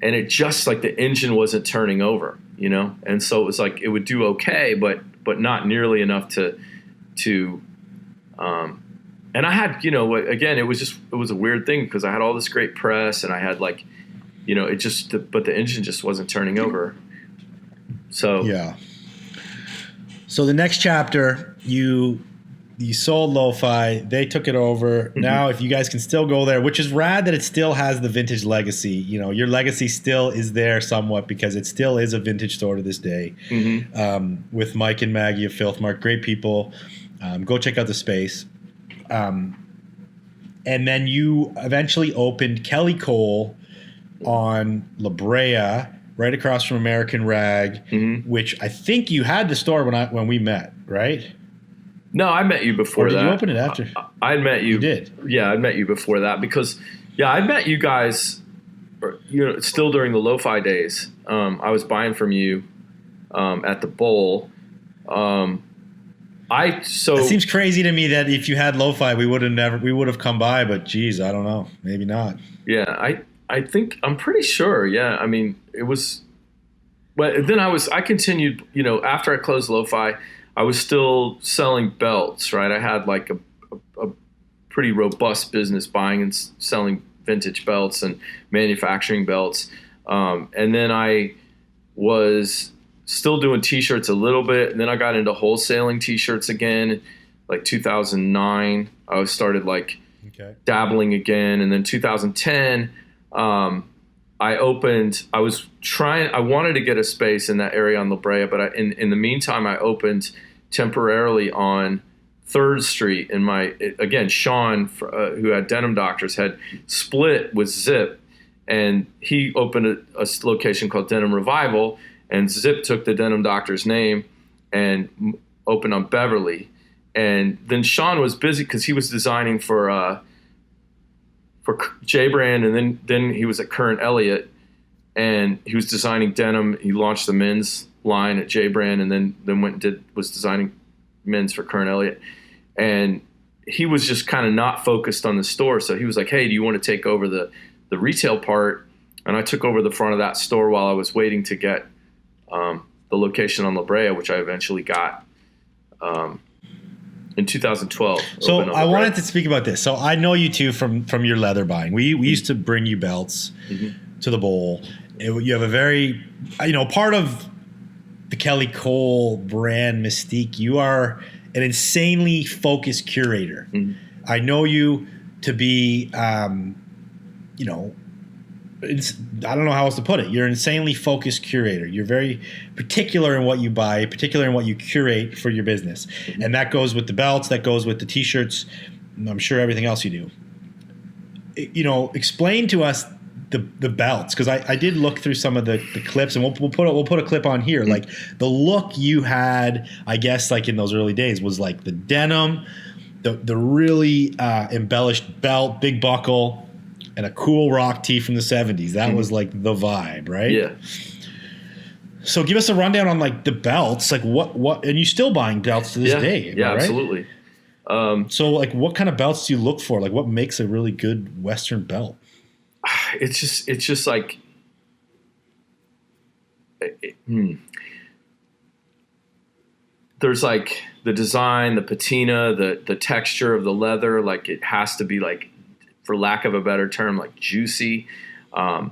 and it just like the engine wasn't turning over, and so it was like it would do okay, but not nearly enough to and I had, again, it was a weird thing because I had all this great press, and I had like, but the engine just wasn't turning over. So yeah. So the next chapter, you you sold Lo-Fi. They took it over. Now, if you guys can still go there, which is rad that it still has the vintage legacy. You know, your legacy still is there somewhat because it still is a vintage store to this day. With Mike and Maggie of Filth Mark, great people. Go check out the space. And then you eventually opened Kelly Cole on La Brea, right across from American Rag, which I think you had the store when we met, right? No, I met you before that. Or did you open it after? I met you. You did? Yeah, I met you before that because, I met you guys, still during the Lo-Fi days. I was buying from you at the Bowl. It seems crazy to me that if you had Lo-Fi, we would have come by. But geez, I don't know, maybe not. Yeah, I think I'm pretty sure. Yeah, I mean it was. But then I continued. After I closed Lo-Fi, I was still selling belts. Right, I had like a pretty robust business buying and selling vintage belts and manufacturing belts. And then I was still doing T-shirts a little bit, and then I got into wholesaling T-shirts again, like 2009. I started dabbling again, and then 2010, I wanted to get a space in that area on La Brea, but in the meantime, I opened temporarily on 3rd Street. And Sean, who had Denim Doctors, had split with Zip, and he opened a location called Denim Revival. And Zip took the Denim Doctor's name and opened on Beverly. And then Sean was busy because he was designing for J Brand, and then he was at Current Elliott, and he was designing denim. He launched the men's line at J Brand, and then was designing men's for Current Elliott. And he was just kind of not focused on the store. So he was like, "Hey, do you want to take over the retail part?" And I took over the front of that store while I was waiting to get the location on La Brea, which I eventually got in 2012. So I wanted to speak about this. So I know you two from your leather buying. We used to bring you belts to the Bowl. You have a very, part of the Kelly Cole brand mystique. You are an insanely focused curator. I know you to be, I don't know how else to put it. You're an insanely focused curator. You're very particular in what you buy, particular in what you curate for your business. And that goes with the belts, that goes with the T-shirts, and I'm sure everything else you do. Explain to us the belts, because I did look through some of the clips, and we'll put a clip on here. Like the look you had, I guess, like in those early days was like the denim, the really embellished belt, big buckle, and a cool rock tee from the 70s. That was like the vibe, right? Yeah. So give us a rundown on like the belts, like what, and you still buying belts to this day. Yeah, right? Absolutely. So like what kind of belts do you look for? Like what makes a really good Western belt? It's just like, there's like the design, the patina, the texture of the leather. Like it has to be like, for lack of a better term, like juicy, the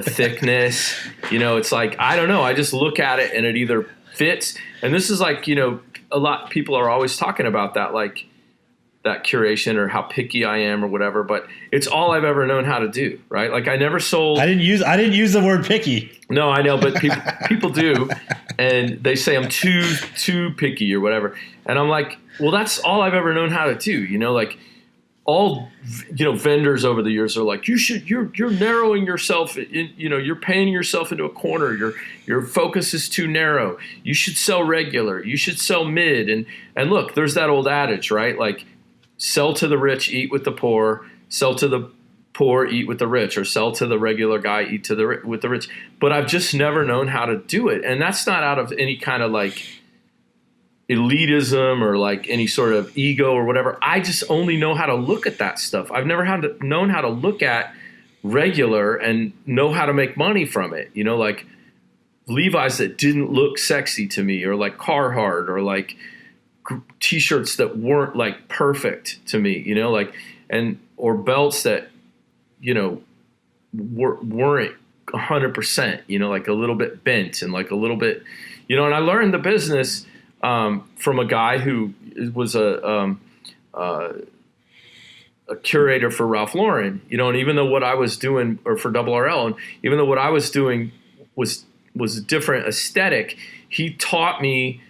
thickness, it's like, I don't know. I just look at it and it either fits. And this is like, a lot of people are always talking about that, like that curation or how picky I am or whatever, but it's all I've ever known how to do. Right. Like I never sold. I didn't use the word picky. No, I know, but people do. And they say I'm too picky or whatever. And I'm like, well, that's all I've ever known how to do. Like, all vendors over the years are like, you're narrowing yourself in, you're painting yourself into a corner. Your focus is too narrow. You should sell regular. You should sell mid. And look, there's that old adage, right? Like, sell to the rich, eat with the poor. Sell to the poor, eat with the rich, or sell to the regular guy, eat with the rich. But I've just never known how to do it, and that's not out of any kind of like elitism or like any sort of ego or whatever. I just only know how to look at that stuff. I've never known how to look at regular and know how to make money from it. Like Levi's that didn't look sexy to me, or like Carhartt, or like T-shirts that weren't like perfect to me, or belts that, weren't 100%, like a little bit bent and like a little bit, and I learned the business from a guy who was a curator for Ralph Lauren, and even though what I was doing, or for Double RL, and even though what I was doing was a different aesthetic, he taught me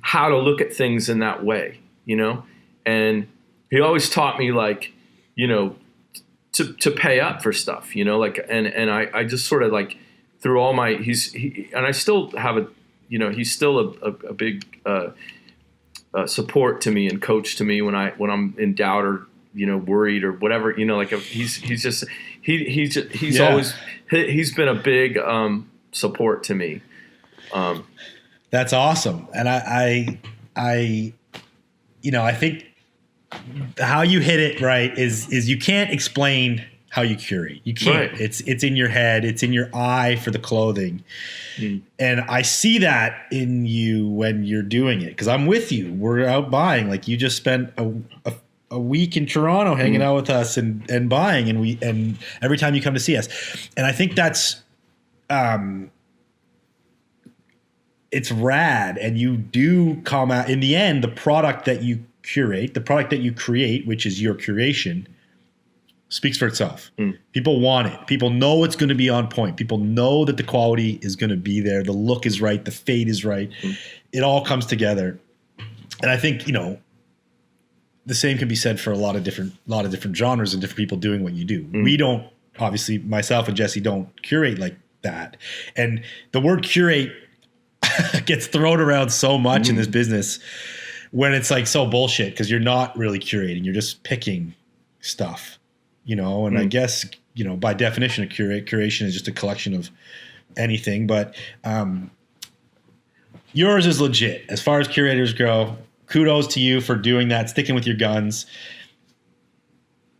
how to look at things in that way, and he always taught me like, to pay up for stuff, and I just sort of like through all my, and I still have he's still a big support to me and coach to me when I'm in doubt or worried or whatever, like he's always he's been a big support to me. That's awesome. And I think how you hit it right is you can't explain how you curate. You can't. Right. It's in your head. It's in your eye for the clothing. And I see that in you when you're doing it, because I'm with you. We're out buying. Like, you just spent a week in Toronto hanging out with us and buying, and every time you come to see us. And I think that's it's rad. And you do come out in the end, the product that you curate, the product that you create, which is your curation, speaks for itself. People want it. People know it's going to be on point. People know that the quality is going to be there. The look is right. The fade is right. It all comes together. And I think, the same can be said for a lot of different genres and different people doing what you do. We don't, obviously, myself and Jesse don't curate like that. And the word curate gets thrown around so much in this business, when it's like so bullshit, because you're not really curating. You're just picking stuff, and I guess, by definition, curation is just a collection of anything. But yours is legit. As far as curators go, kudos to you for doing that, sticking with your guns,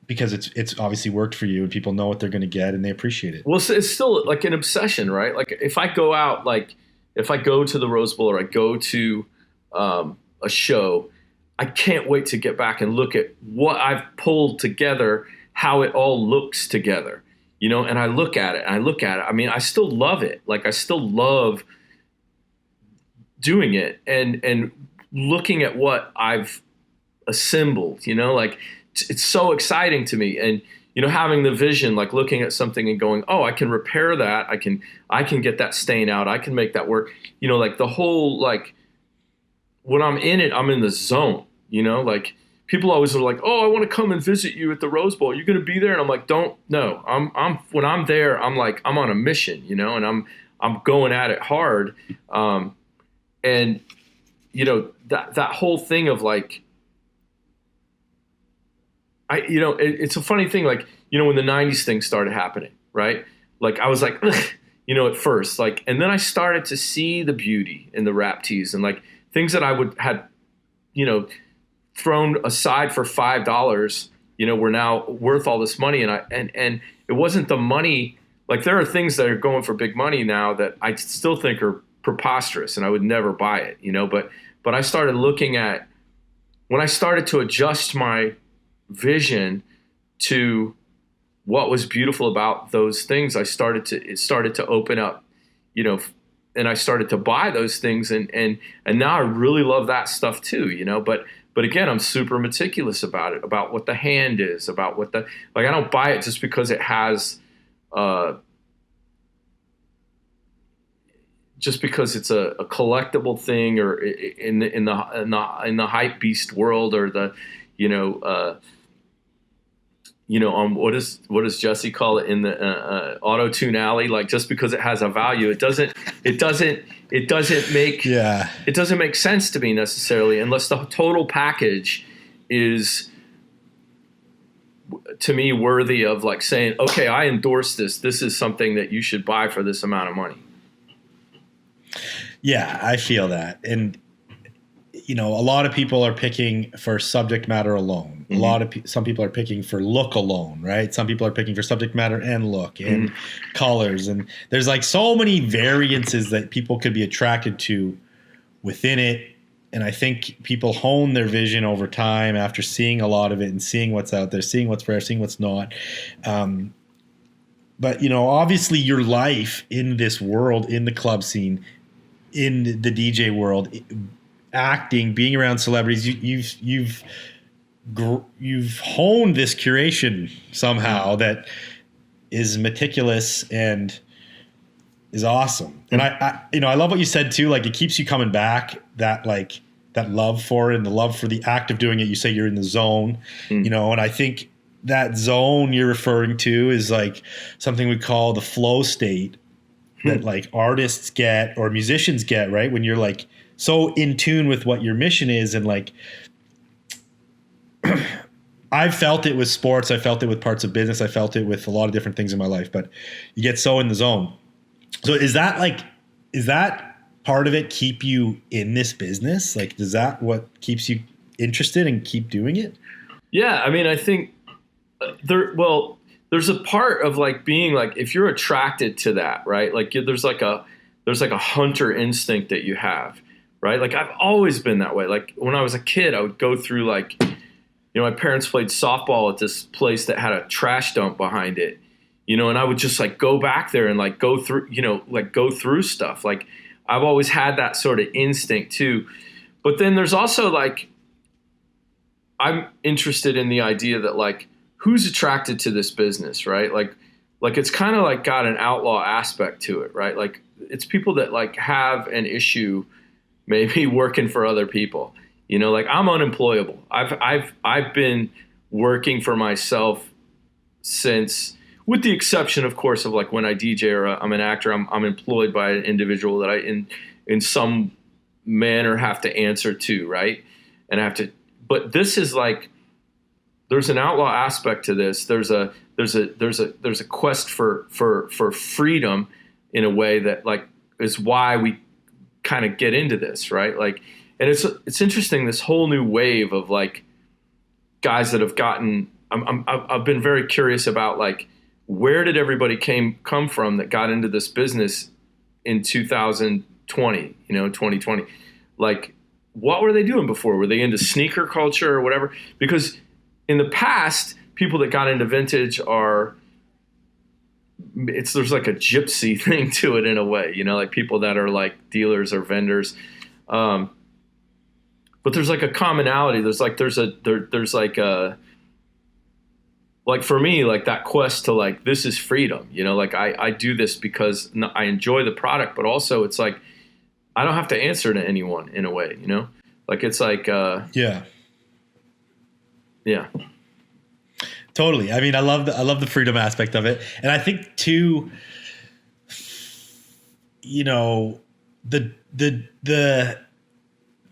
because it's obviously worked for you and people know what they're going to get and they appreciate it. Well, it's still like an obsession, right? Like, if I go out, like if I go to the Rose Bowl or I go to a show, I can't wait to get back and look at what I've pulled together, how it all looks together, and I look at it. I mean, I still love it. Like, I still love doing it and looking at what I've assembled, like it's so exciting to me. And, having the vision, like looking at something and going, oh, I can repair that. I can get that stain out. I can make that work. Like the whole, like when I'm in it, I'm in the zone, like people always are like, oh, I want to come and visit you at the Rose Bowl. You're going to be there. And I'm like, no, when I'm there, I'm like, I'm on a mission, and I'm going at it hard. And, that whole thing of like, it's a funny thing, like, when the 90s thing started happening, right? Like, I was like, ugh, at first, like, and then I started to see the beauty in the wrap tees and like things that I had thrown aside for $5, were now worth all this money. And it wasn't the money. Like, there are things that are going for big money now that I still think are preposterous and I would never buy it, but I started looking at, when I started to adjust my vision to what was beautiful about those things, it started to open up, and I started to buy those things, and now I really love that stuff too, but again, I'm super meticulous about it, about what the hand is, about what I don't buy it just because it has, just because it's a collectible thing, or in the hype beast world, or the, what does Jesse call it in the auto tune alley? Like, just because it has a value, it doesn't make sense to me necessarily, unless the total package is, to me, worthy of like saying, okay, I endorse this. This is something that you should buy for this amount of money. Yeah, I feel that. And, a lot of people are picking for subject matter alone. Some people are picking for look alone, right? Some people are picking for subject matter and look and colors. And there's like so many variances that people could be attracted to within it. And I think people hone their vision over time after seeing a lot of it and seeing what's out there, seeing what's rare, seeing what's not. But, obviously your life in this world, in the club scene, in the DJ world, acting, being around celebrities, you've honed this curation somehow that is meticulous and is awesome. And I love what you said too. Like, it keeps you coming back, that love for it and the love for the act of doing it. You say you're in the zone, and I think that zone you're referring to is like something we call the flow state that like artists get or musicians get, right? When you're like so in tune with what your mission is. And like, I've felt it with sports. I felt it with parts of business. I felt it with a lot of different things in my life, but you get so in the zone. So is that part of it keep you in this business? Like, does that what keeps you interested and keep doing it? Yeah. I mean, I think there's a part of like being like, if you're attracted to that, right? Like there's like a hunter instinct that you have, right? Like I've always been that way. Like when I was a kid, I would go through like, my parents played softball at this place that had a trash dump behind it, and I would just like go back there and like go through stuff. Like I've always had that sort of instinct too. But then there's also like, I'm interested in the idea that like, who's attracted to this business, right? Like it's kind of like got an outlaw aspect to it, right? Like it's people that like have an issue maybe working for other people. Like I'm unemployable. I've been working for myself since, with the exception, of course, of like when I DJ or I'm an actor, I'm employed by an individual that I in some manner have to answer to, right? And I have to. But this is like, there's an outlaw aspect to this. There's a quest for freedom in a way that like is why we kind of get into this, right? Like. And it's interesting, this whole new wave of like guys that have gotten. I've been very curious about like, where did everybody come from that got into this business in 2020? 2020. Like, what were they doing before? Were they into sneaker culture or whatever? Because in the past, people that got into vintage there's like a gypsy thing to it in a way. Like people that are like dealers or vendors. But there's like a commonality. There's for me, like that quest to like, this is freedom, like I do this because I enjoy the product, but also it's like, I don't have to answer to anyone in a way, like it's like, yeah. Totally. I mean, I love the freedom aspect of it. And I think too,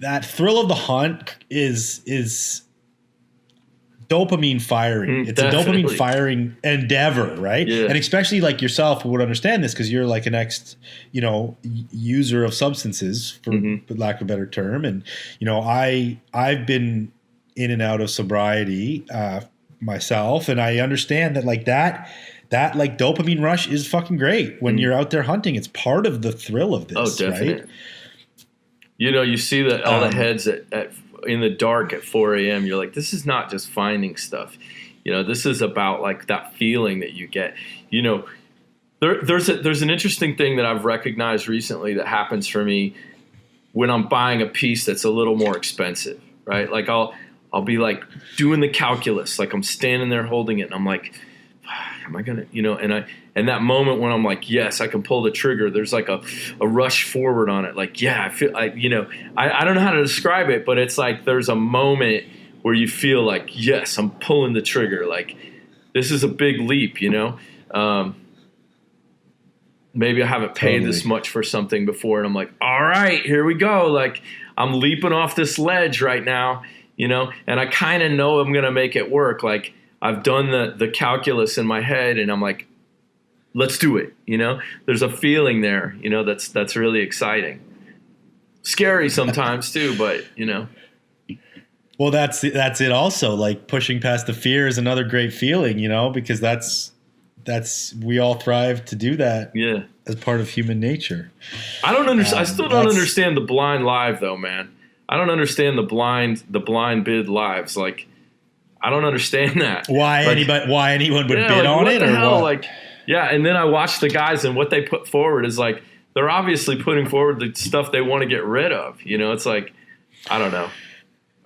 that thrill of the hunt is dopamine firing. It's Definitely. a dopamine firing endeavor, right? Yeah. And especially like yourself would understand this because you're like an user of substances, for lack of a better term. And I've been in and out of sobriety myself, and I understand that like that like dopamine rush is fucking great when you're out there hunting. It's part of the thrill of this. Oh, definitely. Right? You see all the heads at in the dark at 4 a.m. You're like, this is not just finding stuff. This is about like that feeling that you get. There's an interesting thing that I've recognized recently that happens for me when I'm buying a piece that's a little more expensive, right? Like I'll be like doing the calculus, like I'm standing there holding it, and I'm like, am I gonna, and that moment when I'm like, yes, I can pull the trigger, there's like a rush forward on it. Like, yeah, I feel I don't know how to describe it, but it's like, there's a moment where you feel like, yes, I'm pulling the trigger. Like this is a big leap, maybe I haven't paid this much for something before. And I'm like, all right, here we go. Like I'm leaping off this ledge right now, and I kind of know I'm going to make it work. Like I've done the calculus in my head, and I'm like, let's do it. There's a feeling there, that's really exciting. Scary sometimes too, but Well, that's it also. Like pushing past the fear is another great feeling, because that's we all thrive to do that. Yeah. As part of human nature. I don't understand. I still don't understand the blind live though, man. I don't understand the blind bid lives. Like, I don't understand that. Why anyone would bid on it, or what? Like, yeah. And then I watch the guys, and what they put forward is like, they're obviously putting forward the stuff they want to get rid of. It's like, I don't know.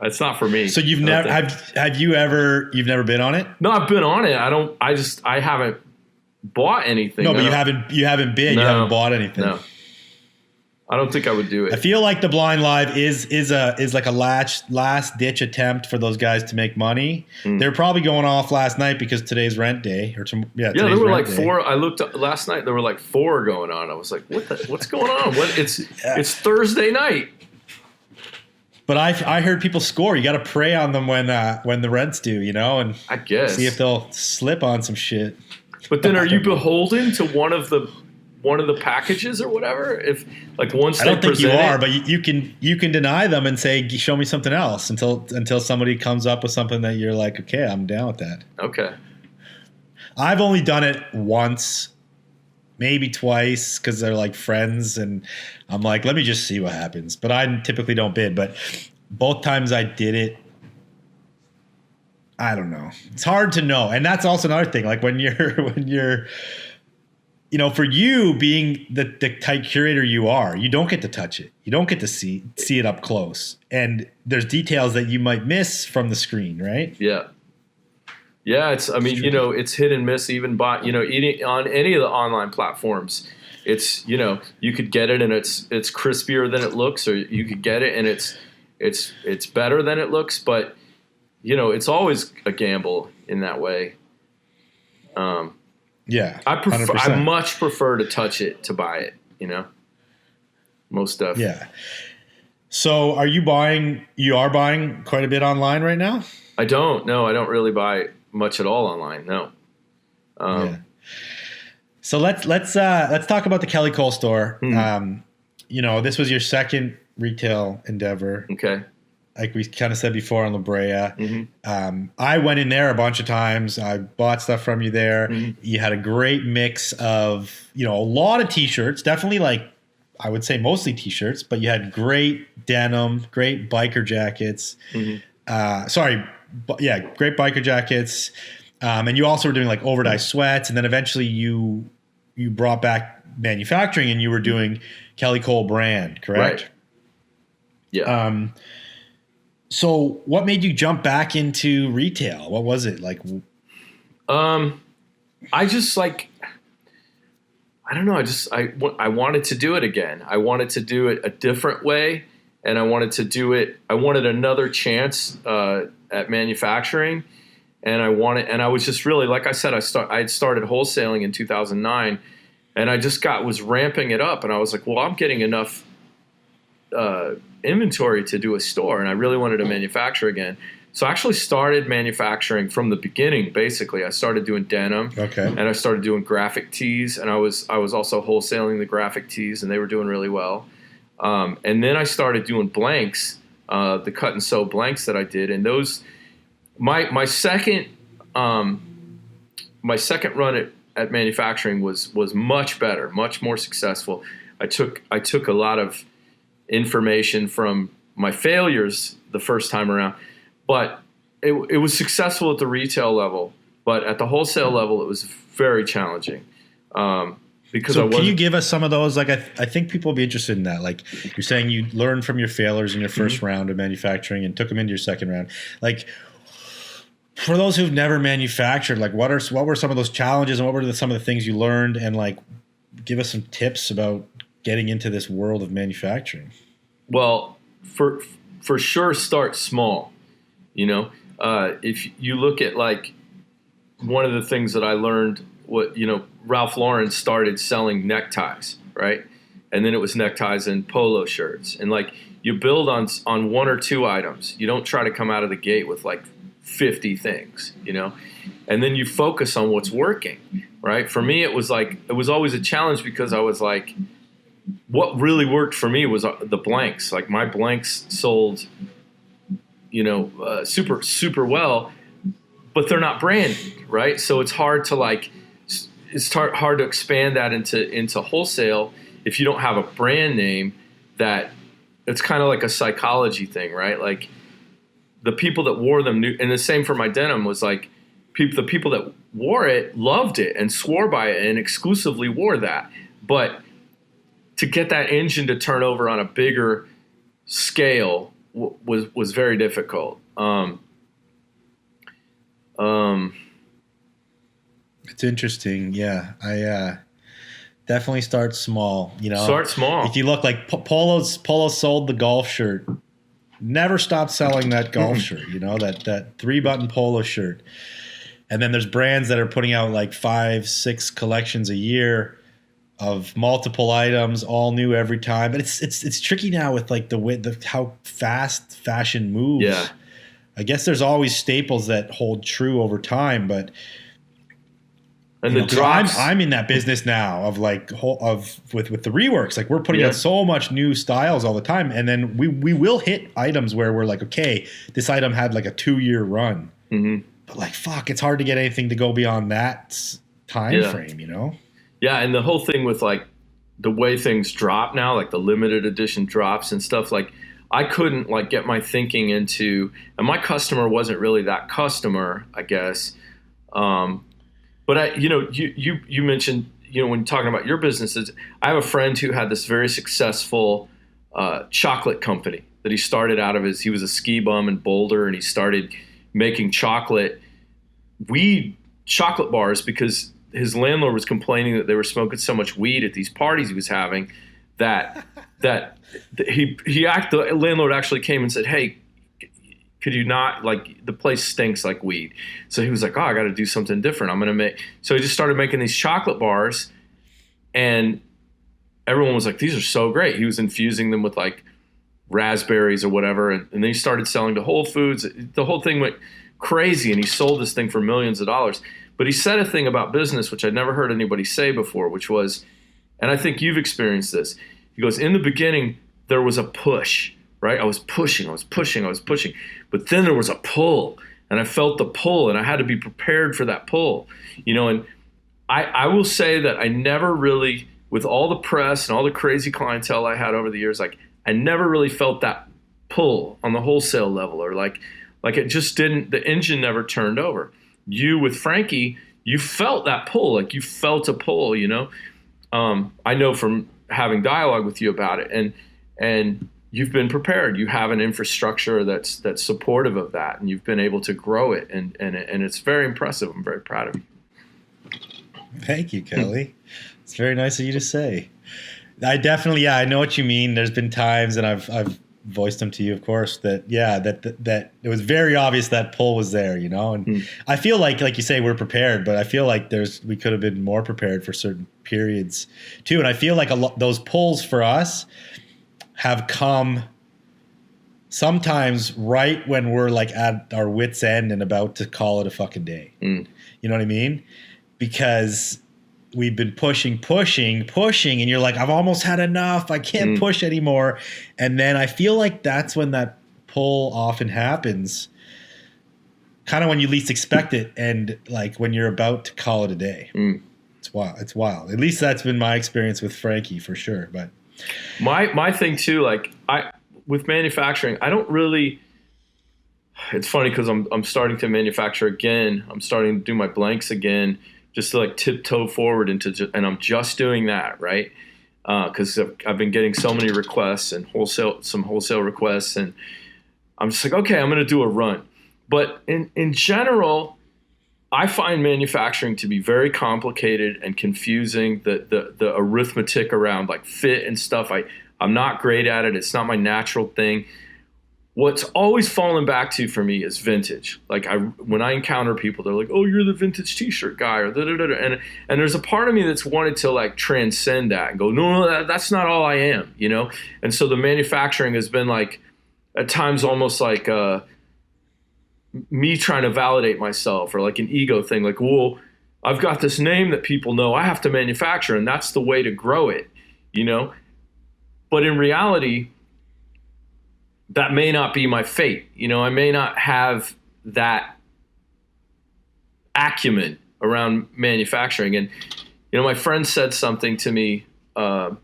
It's not for me. So you've never you've never been on it? No, I've been on it. I haven't bought anything. No, but you haven't been. No, you haven't bought anything. No. I don't think I would do it. I feel like the blind live is like a last ditch attempt for those guys to make money. They're probably going off last night because today's rent day there were like 4. I looked up last night. There were like 4 going on. I was like, what's going on? It's Thursday night. But I heard people score. You got to prey on them when the rent's due, and I guess see if they'll slip on some shit. But then, are you beholden to one of the packages or whatever? If like once I don't think you are, but you can deny them and say, show me something else until somebody comes up with something that you're like, okay, I'm down with that. Okay. I've only done it once, maybe twice, because they're like friends, and I'm like, let me just see what happens. But I typically don't bid. But both times I did it, I don't know. It's hard to know, and that's also another thing. Like when you're for you being the tight curator you are, you don't get to touch it. You don't get to see it up close. And there's details that you might miss from the screen, right? Yeah. Yeah, it's hit and miss even by, eating on any of the online platforms. It's, you could get it and it's crispier than it looks, or you could get it and it's better than it looks, but it's always a gamble in that way. Yeah, I much prefer to touch it to buy it. Most stuff. Yeah. So, You are buying quite a bit online right now? I don't. No, I don't really buy much at all online. No. Yeah. So let's talk about the Kelly Cole store. This was your second retail endeavor. Okay. Like we kind of said before on La Brea. I went in there a bunch of times. I bought stuff from you there. You had a great mix of, a lot of T-shirts, definitely like, I would say mostly T-shirts, but you had great denim, great biker jackets. Great biker jackets. And you also were doing like overdye sweats. And then eventually you brought back manufacturing and you were doing Kelly Cole brand, correct? Right. Yeah. So what made you jump back into retail? What was it like? I just like, I don't know. I wanted to do it again. I wanted to do it a different way. And I wanted another chance, at manufacturing. And I was just really, like I said, I had started wholesaling in 2009 and I just was ramping it up. And I was like, well, I'm getting enough, inventory to do a store, and I really wanted to manufacture again. So I actually started manufacturing from the beginning. Basically, I started doing denim, and I started doing graphic tees, and I was also wholesaling the graphic tees, and they were doing really well. And then I started doing blanks, the cut and sew blanks that I did, and those my second run at manufacturing was much better, much more successful. I took a lot of information from my failures the first time around, but it was successful at the retail level, but at the wholesale level, it was very challenging. Because can you give us some of those? Like, I think people will be interested in that. Like you're saying you learned from your failures in your first round of manufacturing and took them into your second round. Like for those who've never manufactured, like what were some of those challenges and what were some of the things you learned, and like give us some tips about getting into this world of manufacturing? Well, for sure, start small. If you look at like one of the things that I learned, Ralph Lauren started selling neckties, right? And then it was neckties and polo shirts, and like you build on 1 or 2 items. You don't try to come out of the gate with like 50 things, and then you focus on what's working, right? For me, it was always a challenge because I was like, what really worked for me was the blanks. Like my blanks sold, super, super well, but they're not branded, right? So it's hard to hard to expand that into wholesale if you don't have a brand name. That it's kind of like a psychology thing, right? Like the people that wore them knew, and the same for my denim was like the people that wore it loved it and swore by it and exclusively wore that. But to get that engine to turn over on a bigger scale, was very difficult. It's interesting. Yeah. I definitely start small, you know. Start small. If you look like Polo sold the golf shirt, never stopped selling that golf shirt, you know, that 3-button Polo shirt. And then there's brands that are putting out like 5-6 collections a year of multiple items, all new every time. But it's tricky now with like how fast fashion moves. Yeah. I guess there's always staples that hold true over time, but and the drops. I'm in that business now of like with the reworks. Like we're putting out so much new styles all the time, and then we will hit items where we're like, okay, this item had like a 2-year run, but like fuck, it's hard to get anything to go beyond that time frame, you know? Yeah, and the whole thing with like the way things drop now, like the limited edition drops and stuff, like I couldn't like get my thinking into, and my customer wasn't really that customer, I guess. But you mentioned, you know, when talking about your businesses, I have a friend who had this very successful chocolate company that he started out of he was a ski bum in Boulder, and he started making weed chocolate bars because his landlord was complaining that they were smoking so much weed at these parties he was having that the landlord actually came and said, hey, could you not, like, the place stinks like weed. So he was like, oh, I got to do something different. I'm going to make, so he just started making these chocolate bars, and everyone was like, these are so great. He was infusing them with like raspberries or whatever. And then he started selling to Whole Foods. The whole thing went crazy, and he sold this thing for millions of dollars. But he said a thing about business, which I'd never heard anybody say before, which was, and I think you've experienced this. He goes, in the beginning, there was a push, right? I was pushing. But then there was a pull, and I felt the pull, and I had to be prepared for that pull, you know. And I will say that I never really, with all the press and all the crazy clientele I had over the years, like I never really felt that pull on the wholesale level, or like it just didn't, the engine never turned over. You with Frankie, you felt that pull, like you felt a pull, you know. I know from having dialogue with you about it, and you've been prepared. You have an infrastructure that's supportive of that, and you've been able to grow it, and it's very impressive. I'm very proud of you. Thank you, Kelly. It's very nice of you to say. I definitely, I know what you mean. There's been times, and I've voiced them to you, of course, that it was very obvious that pull was there, you know. And I feel like you say, we're prepared, but I feel like we could have been more prepared for certain periods too. And I feel like those pulls for us have come sometimes right when we're like at our wit's end and about to call it a fucking day. You know what I mean? Because we've been pushing, and you're like, I've almost had enough. I can't push anymore. And then I feel like that's when that pull often happens, kind of when you least expect it, and like when you're about to call it a day. It's wild. It's wild. At least that's been my experience with Frankie for sure. But my thing too, like with manufacturing, I don't really. It's funny because I'm starting to manufacture again. I'm starting to do my blanks again, just to like tiptoe forward and I'm just doing that, right? Because I've been getting so many requests and some wholesale requests, and I'm just like, okay, I'm going to do a run. But in general, I find manufacturing to be very complicated and confusing. The arithmetic around like fit and stuff, I'm not great at it. It's not my natural thing. What's always fallen back to for me is vintage. Like when I encounter people, they're like, "Oh, you're the vintage T-shirt guy," or and there's a part of me that's wanted to like transcend that and go, "No, that's not all I am," you know. And so the manufacturing has been like, at times, almost like me trying to validate myself, or like an ego thing. Like, well, I've got this name that people know. I have to manufacture, and that's the way to grow it, you know. But in reality, that may not be my fate. You know, I may not have that acumen around manufacturing. And, you know, my friend said something to me a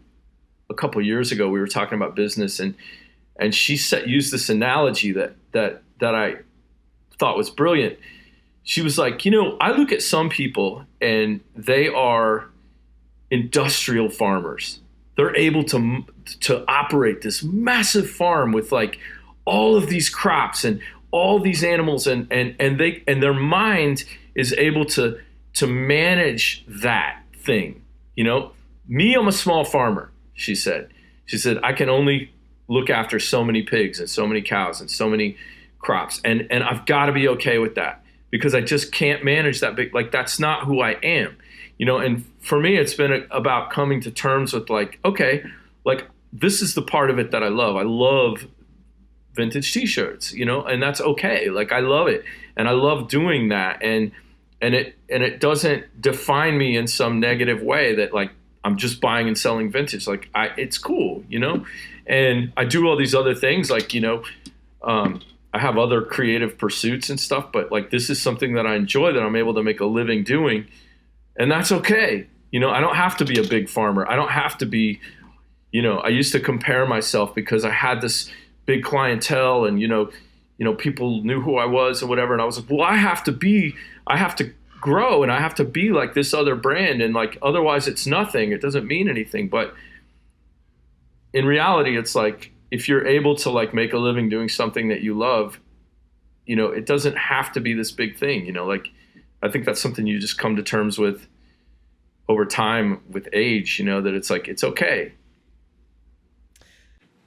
couple of years ago. We were talking about business, and she used this analogy that I thought was brilliant. She was like, you know, I look at some people and they are industrial farmers. They're able to operate this massive farm with like all of these crops and all these animals, and their mind is able to manage that thing. Me, I'm a small farmer, she said. She said, I can only look after so many pigs and so many cows and so many crops. And I've got to be okay with that, because I just can't manage that big, like, that's not who I am, and for me, it's been about coming to terms with, like, okay, like, this is the part of it that I love. I love vintage t-shirts, and that's okay. Like, I love it. And I love doing that. And it doesn't define me in some negative way that, like, I'm just buying and selling vintage. Like, it's cool, and I do all these other things, like, I have other creative pursuits and stuff, but, like, this is something that I enjoy, that I'm able to make a living doing, and that's okay. I don't have to be a big farmer. I don't have to be, I used to compare myself because I had this big clientele, and, people knew who I was and whatever. And I was like, well, I have to grow, and I have to be like this other brand. And, like, otherwise it's nothing. It doesn't mean anything. But in reality, it's like, if you're able to, like, make a living doing something that you love, it doesn't have to be this big thing, like, I think that's something you just come to terms with over time, with age, that it's like, it's okay.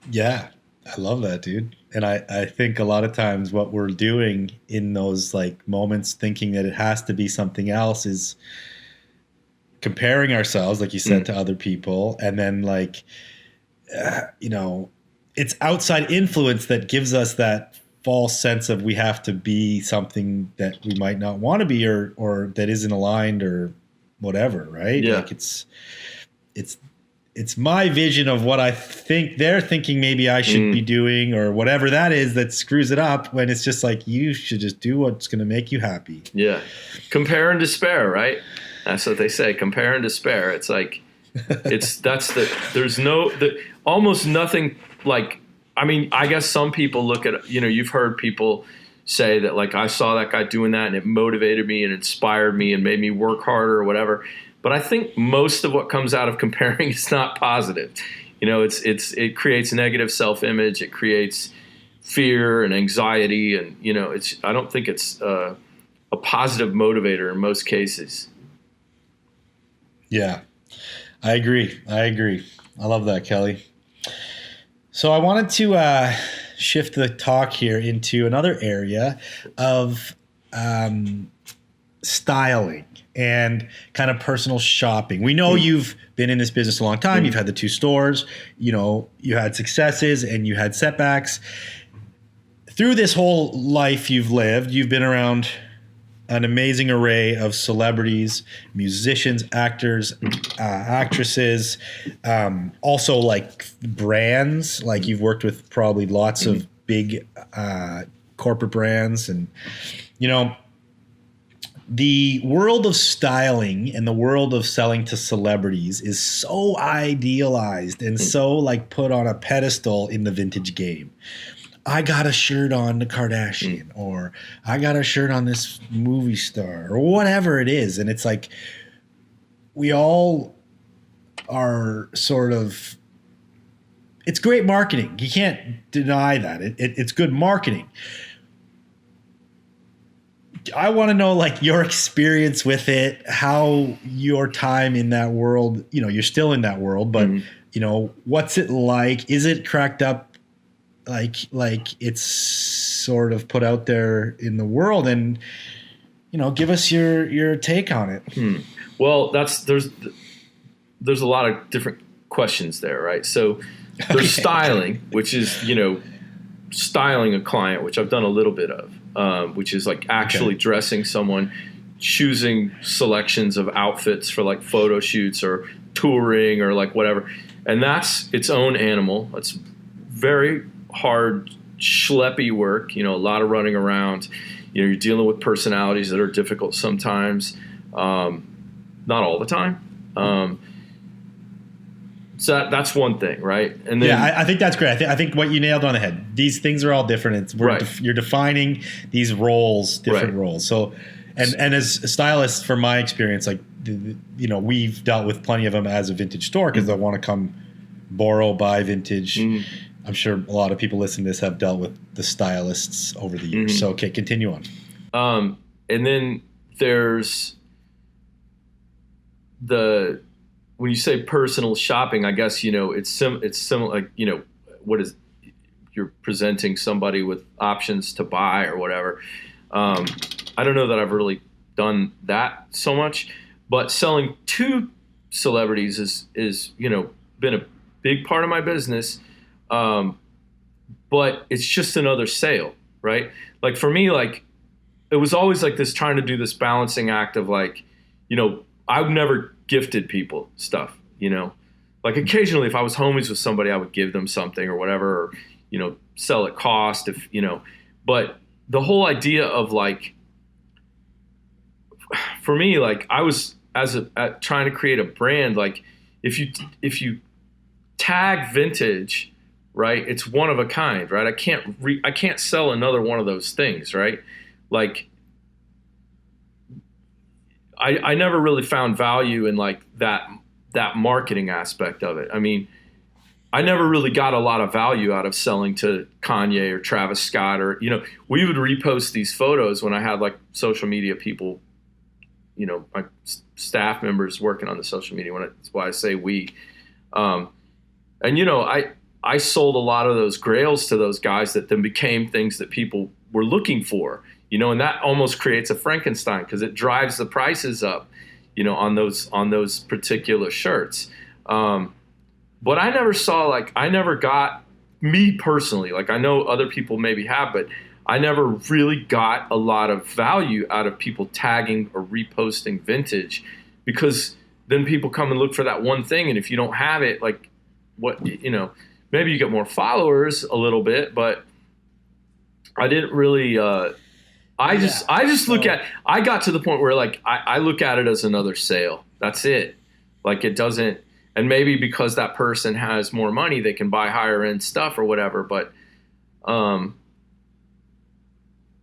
Yeah, I love that, dude. And I think a lot of times what we're doing in those, like, moments, thinking that it has to be something else, is comparing ourselves, like you said, to other people. And then, like, it's outside influence that gives us that false sense of we have to be something that we might not want to be, or that isn't aligned, or whatever, right? Yeah. Like, it's my vision of what I think they're thinking maybe I should be doing, or whatever that is, that screws it up, when it's just like, you should just do what's going to make you happy. Yeah. Compare and despair, right? That's what they say. Compare and despair. It's like, almost nothing, like, I mean, I guess some people look at, you've heard people say that, like, I saw that guy doing that and it motivated me and inspired me and made me work harder or whatever. But I think most of what comes out of comparing is not positive. It creates negative self-image. It creates fear and anxiety. And, I don't think it's a positive motivator in most cases. Yeah, I agree. I love that, Kelly. So I wanted to shift the talk here into another area of styling and kind of personal shopping. We know you've been in this business a long time. You've had the 2 stores. You had successes and you had setbacks. Through this whole life you've lived, you've been around an amazing array of celebrities, musicians, actors, actresses, also, like, brands. Like, you've worked with probably lots of big corporate brands. And, the world of styling and the world of selling to celebrities is so idealized and so, like, put on a pedestal in the vintage game. I got a shirt on the Kardashian, or I got a shirt on this movie star, or whatever it is. And it's like, we all are sort of, it's great marketing. You can't deny that. It's good marketing. I want to know, like, your experience with it, how your time in that world, you're still in that world, but, what's it like? Is it cracked up? Like it's sort of put out there in the world, and, give us your take on it. Well, there's a lot of different questions there, right? So there's styling, which is, styling a client, which I've done a little bit of, which is, like, actually dressing someone, choosing selections of outfits for, like, photo shoots or touring or, like, whatever. And that's its own animal. It's very hard, schleppy work, a lot of running around. You're dealing with personalities that are difficult sometimes, not all the time. So that's one thing, right? And then, I think that's great. I think what you nailed on the head. These things are all different. You're defining these roles, different roles. So, and as stylists, from my experience, like, we've dealt with plenty of them as a vintage store, because they want to come borrow, buy vintage. I'm sure a lot of people listening to this have dealt with the stylists over the years. So, okay, continue on. And then there's when you say personal shopping, I guess, it's similar, like, what is, you're presenting somebody with options to buy or whatever. I don't know that I've really done that so much, but selling to celebrities is been a big part of my business. But it's just another sale, right? Like for me, like it was always like this, trying to do this balancing act of like, I've never gifted people stuff, like occasionally if I was homies with somebody, I would give them something or whatever, or, sell at cost but the whole idea of like, for me, like I was trying to create a brand, like if you tag vintage, right, it's one of a kind, right? I can't sell another one of those things, right? Like I never really found value in like that marketing aspect of it. I mean, I never really got a lot of value out of selling to Kanye or Travis Scott, or, we would repost these photos when I had like social media people, my staff members working on the social media. That's why I say we, and, I sold a lot of those grails to those guys that then became things that people were looking for, and that almost creates a Frankenstein because it drives the prices up, on those particular shirts. But I never got, me personally, like I know other people maybe have, but I never really got a lot of value out of people tagging or reposting vintage, because then people come and look for that one thing. And if you don't have it, like what, maybe you get more followers a little bit, but I didn't really, I got to the point where like, I look at it as another sale. That's it. Like it doesn't, and maybe because that person has more money, they can buy higher end stuff or whatever. But, and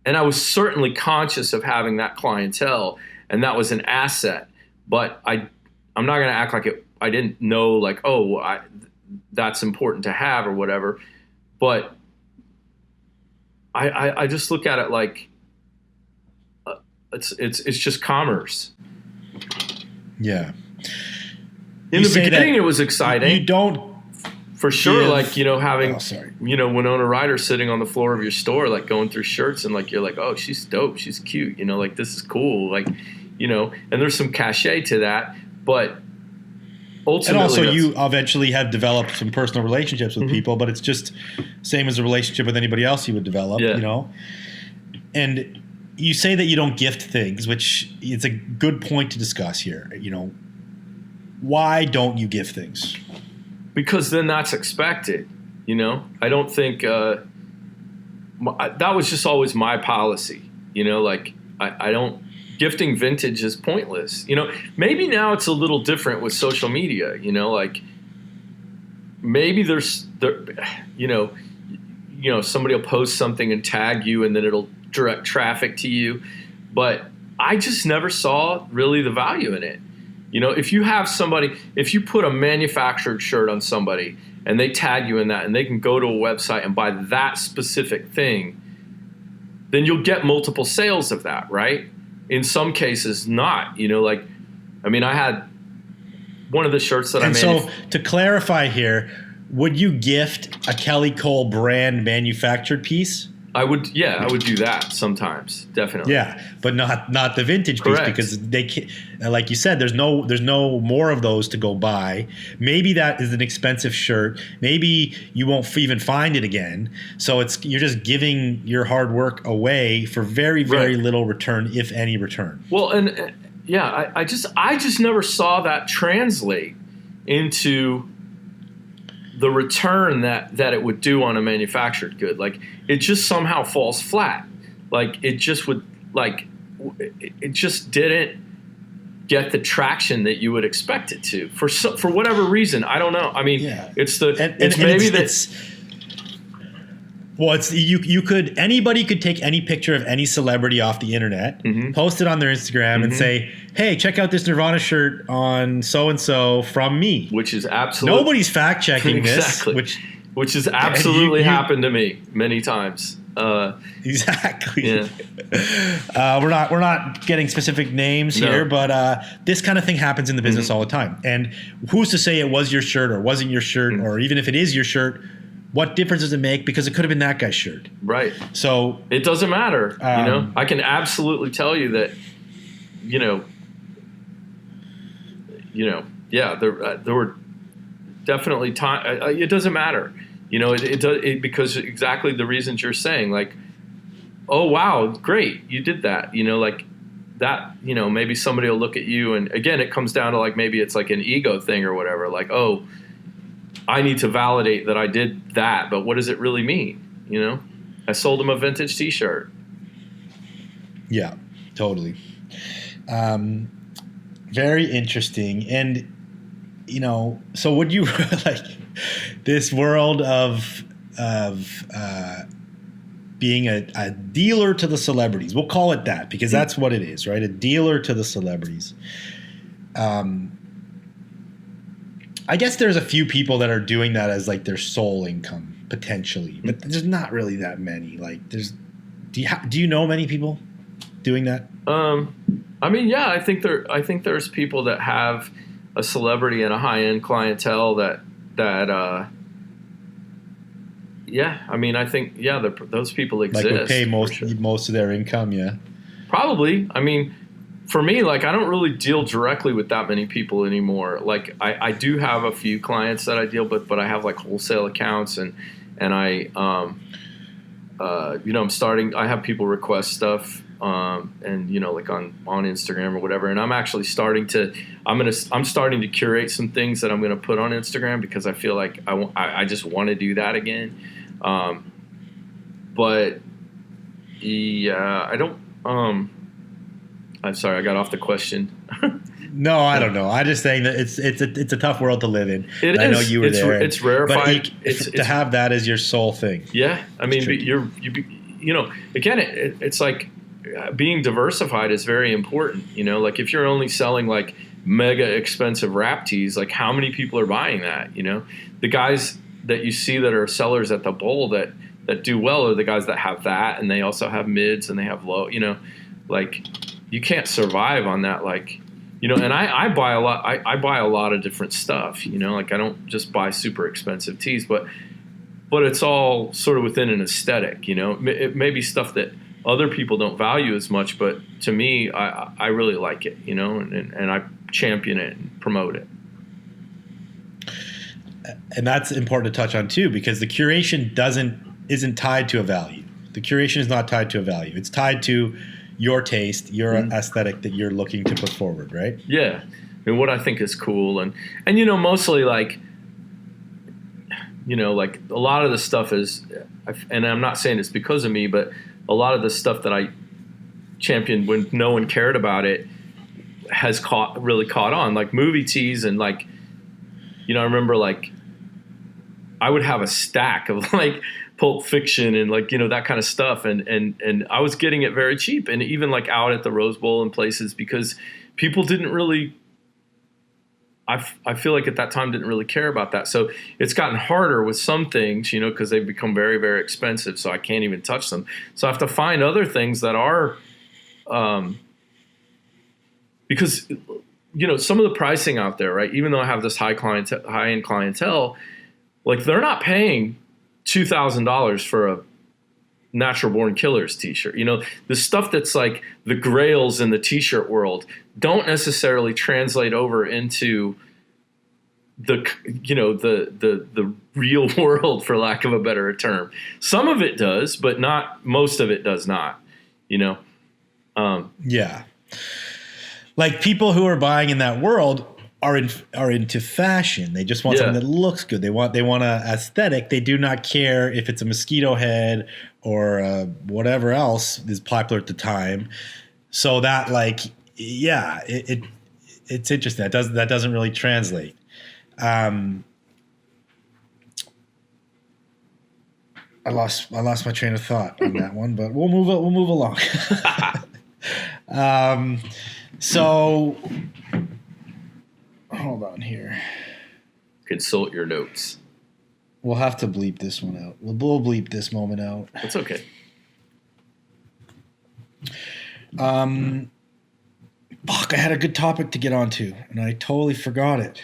I was certainly conscious of having that clientele, and that was an asset, but I'm not going to act like I didn't know like, that's important to have or whatever. But I just look at it like, it's just commerce. Yeah. In the beginning, it was exciting. You don't, for sure, give, like having Winona Ryder sitting on the floor of your store, like going through shirts, and like you're like, oh, she's dope, she's cute, like this is cool, like and there's some cachet to that, but ultimately, and also you eventually have developed some personal relationships with people, but it's just same as a relationship with anybody else you would develop, and you say that you don't gift things, which is a good point to discuss here. Why don't you give things? Because then that's expected. I don't think that was just always my policy. Like I don't, gifting vintage is pointless. Maybe now it's a little different with social media. Like maybe somebody will post something and tag you, and then it'll direct traffic to you. But I just never saw really the value in it. If you put a manufactured shirt on somebody and they tag you in that, and they can go to a website and buy that specific thing, then you'll get multiple sales of that, right? In some cases, not. I had one of the shirts that I made. So to clarify here, would you gift a Kelly Cole brand manufactured piece? I would do that sometimes, definitely. Yeah, but not the vintage Correct. Piece, because they can't, like you said, there's no more of those to go buy. Maybe that is an expensive shirt. Maybe you won't even find it again. So you're just giving your hard work away for very, very little return, if any return. Well, and I just never saw that translate into the return that it would do on a manufactured good. Like it just somehow falls flat. Like it just would, like it just didn't get the traction that you would expect it to for whatever reason. I don't know. I mean, anybody could take any picture of any celebrity off the internet, post it on their Instagram, and say, hey, check out this Nirvana shirt on so-and-so from me. Which is absolutely... Nobody's fact-checking this. Exactly. which has absolutely happened to me many times. Exactly. Yeah. We're not getting specific names here, but this kind of thing happens in the business all the time. And who's to say it was your shirt or wasn't your shirt, or even if it is your shirt, what difference does it make? Because it could have been that guy's shirt. Right. So it doesn't matter. I can absolutely tell you that. There were definitely time. It doesn't matter. It because exactly the reasons you're saying, like, oh wow, great, you did that. Like that. Maybe somebody will look at you, and again, it comes down to like maybe it's like an ego thing or whatever. Like, oh, I need to validate that I did that, but what does it really mean? I sold him a vintage T-shirt. Yeah, totally. Very interesting. And so would you like this world of being a dealer to the celebrities? We'll call it that because that's what it is, right? A dealer to the celebrities. I guess there's a few people that are doing that as like their sole income potentially, but there's not really that many. Like, do you know many people doing that? I mean, yeah, I think there's people that have a celebrity and a high-end clientele that yeah, I mean, I think, yeah, those people exist. Like would pay most of their income, yeah. Probably. I mean, for me, like, I don't really deal directly with that many people anymore. Like, I do have a few clients that I deal with, but I have like wholesale accounts, and I I'm starting. I have people request stuff, and like on Instagram or whatever. And I'm actually starting to. I'm starting to curate some things that I'm gonna put on Instagram because I feel like I just want to do that again. But yeah, I don't. I'm sorry, I got off the question. No, I don't know. I'm just saying that it's a tough world to live in. It is. I know you were there. It's rarefied. To have that as your sole thing. Yeah, I mean, again, it's like being diversified is very important. Like if you're only selling like mega expensive rap tees, like how many people are buying that? The guys that you see that are sellers at the bowl that do well are the guys that have that, and they also have mids and they have low. Like you can't survive on that. Like. And I buy a lot. I buy a lot of different stuff. Like I don't just buy super expensive tees, but it's all sort of within an aesthetic. It may be stuff that other people don't value as much, but to me, I really like it. And I champion it and promote it. And that's important to touch on too, because the curation isn't tied to a value. The curation is not tied to a value. It's tied to your taste, your aesthetic that you're looking to put forward, right? Yeah. And what I think is cool. And mostly like, like a lot of the stuff is, and I'm not saying it's because of me, but a lot of the stuff that I championed when no one cared about it has really caught on, like movie tees. And like, I remember like I would have a stack of like Pulp Fiction and like, that kind of stuff. And I was getting it very cheap, and even like out at the Rose Bowl and places, because people didn't really, I feel like at that time didn't really care about that. So it's gotten harder with some things, because they've become very, very expensive. So I can't even touch them. So I have to find other things that are, because, some of the pricing out there, right? Even though I have this high-end clientele, like they're not paying $2,000 for a Natural Born Killers t-shirt. The stuff that's like the grails in the t-shirt world don't necessarily translate over into the real world, for lack of a better term. Some of it does, but most of it does not, Yeah. Like people who are buying in that world are into fashion. They just want something that looks good. They want a aesthetic. They do not care if it's a mosquito head or whatever else is popular at the time. So that it's interesting. That doesn't really translate. I lost my train of thought on that one, but we'll move along. So hold on here. Consult your notes. We'll have to bleep this one out. We'll bleep this moment out. That's okay. Fuck, I had a good topic to get onto, and I totally forgot it.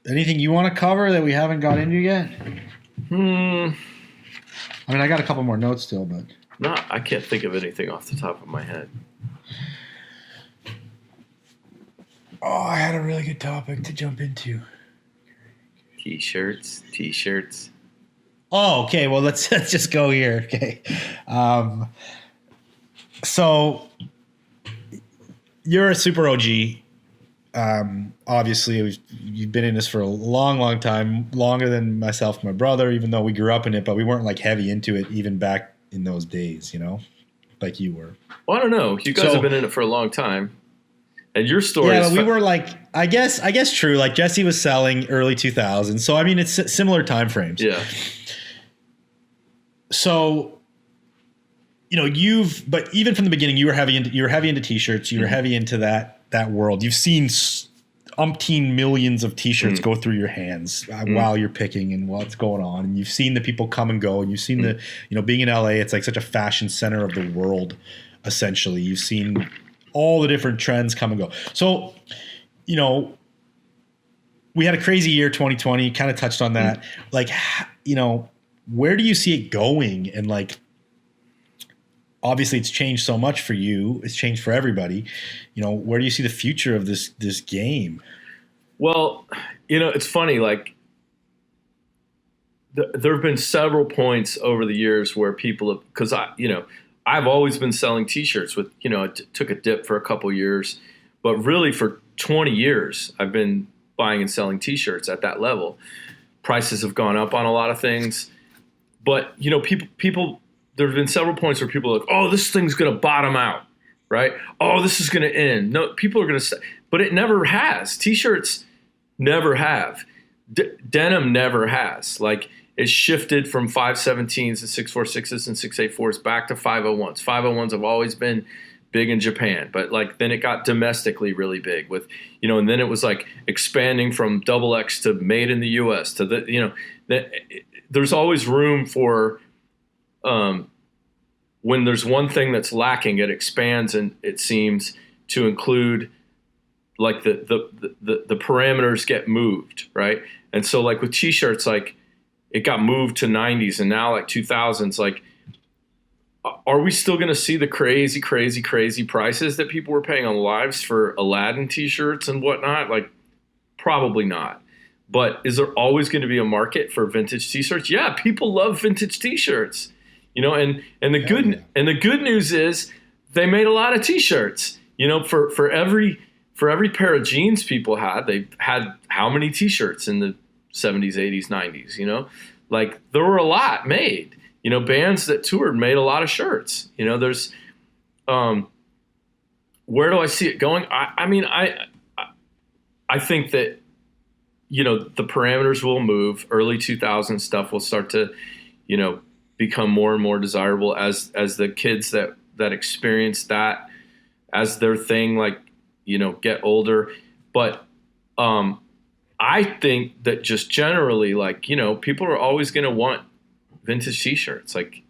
Anything you want to cover that we haven't got into yet? I mean, I got a couple more notes still, but... No, I can't think of anything off the top of my head. Oh, I had a really good topic to jump into. T-shirts. Oh, okay. Well, let's just go here. Okay. So you're a super OG. Obviously, you've been in this for a long, long time, longer than myself and my brother, even though we grew up in it, but we weren't like heavy into it even back in those days, you know, like you were. Well, I don't know. You guys have been in it for a long time. And your story is... we were like, I guess true. Like Jesse was selling early 2000s. So, I mean, it's similar time frames. Yeah. So, you know, but even from the beginning, you were heavy into T-shirts. You were heavy into that world. You've seen umpteen millions of T-shirts go through your hands while you're picking and while it's going on. And you've seen the people come and go. And you've seen being in LA, it's like such a fashion center of the world, essentially. You've seen all the different trends come and go. So, you know, we had a crazy year, 2020, kind of touched on that. Like, you know, where do you see it going? And like, obviously it's changed so much for you. It's changed for everybody. You know, where do you see the future of this game? Well, you know, it's funny, like there have been several points over the years where people have, because I've always been selling T-shirts with, you know, it took a dip for a couple years, but really for 20 years, I've been buying and selling T-shirts at that level. Prices have gone up on a lot of things, but you know, people, there have been several points where people are like, oh, this thing's going to bottom out, right? Oh, this is going to end. No, people are going to, but it never has. T-shirts never have. Denim never has. Like, it's shifted from 517s and 646s and 684s back to 501s. 501s have always been big in Japan, but like then it got domestically really big with, you know, and then it was like expanding from XX to made in the US to the, you know, there's always room for, when there's one thing that's lacking, it expands and it seems to include like the parameters get moved, right? And so like with T-shirts, like it got moved to 90s and now like 2000s, like are we still going to see the crazy prices that people were paying on lives for Aladdin T-shirts and whatnot? Like probably not. But is there always going to be a market for vintage T-shirts? Yeah, people love vintage T-shirts. You know, and the good news is they made a lot of T-shirts. You know, for every pair of jeans people had, they had how many T-shirts in the 70s, 80s, 90s, you know? Like there were a lot made. You know, bands that toured made a lot of shirts. You know, there's where do I see it going? I mean, I think that, you know, the parameters will move. Early 2000 stuff will start to, you know, become more and more desirable as the kids that experience that as their thing, like, you know, get older. But I think that just generally, like, you know, people are always going to want vintage T-shirts. Like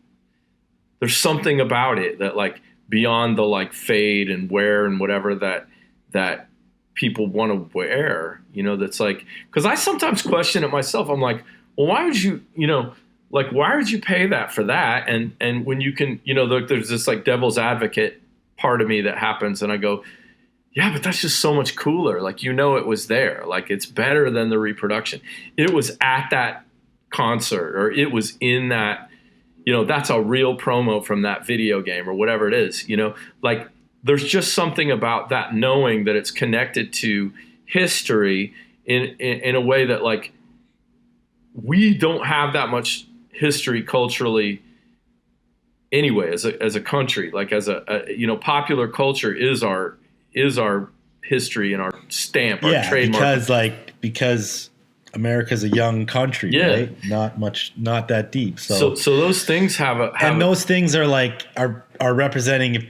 there's something about it that like beyond the like fade and wear and whatever that people want to wear, you know, that's like, because I sometimes question it myself. I'm like, well, why would you, you know, like, why would you pay that for that? And when you can, you know, there's this like devil's advocate part of me that happens. And I go, yeah, but that's just so much cooler. Like, you know, it was there. Like, it's better than the reproduction. It was at that concert or it was in that, you know, that's a real promo from that video game or whatever it is, you know, like there's just something about that, knowing that it's connected to history in a way that like we don't have that much history culturally anyway, as a country. Like as a you know, popular culture is our history and our stamp, our trademark. because America's a young country, right? Not that deep. So those things those things are representing,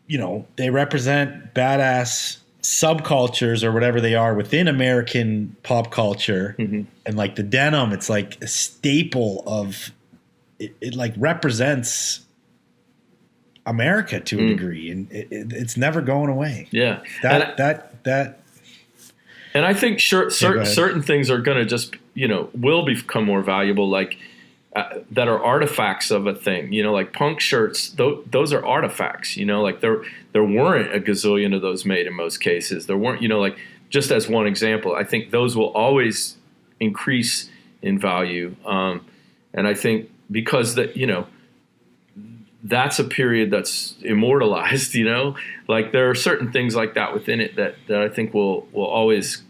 you know, they represent badass subcultures or whatever they are within American pop culture, and like the denim, it's like a staple of it like represents America to a degree, and it's never going away. Yeah. That And I think certain things are going to just, will become more valuable, like that are artifacts of a thing, like punk shirts. Those are artifacts, like there weren't a gazillion of those made in most cases. There weren't, like just as one example, I think those will always increase in value. And I think because that's a period that's immortalized, like there are certain things like that within it that I think will always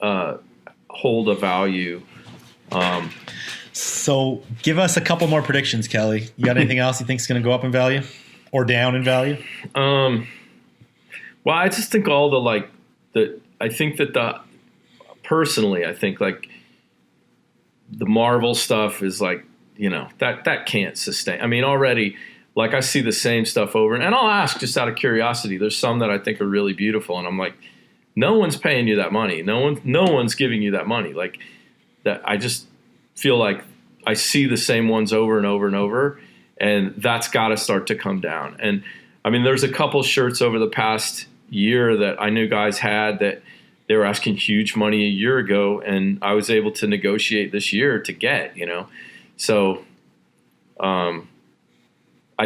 hold a value. So give us a couple more predictions, Kelly. You got anything else you think is going to go up in value or down in value? Well, I just think personally, I think like the Marvel stuff is like, that can't sustain. I mean, already, like I see the same stuff over, and I'll ask just out of curiosity. There's some that I think are really beautiful, and I'm like, no one's paying you that money. No one's giving you that money. Like that, I just feel like I see the same ones over and over and over, and that's got to start to come down. And I mean, there's a couple shirts over the past year that I knew guys had that they were asking huge money a year ago, and I was able to negotiate this year to get, So I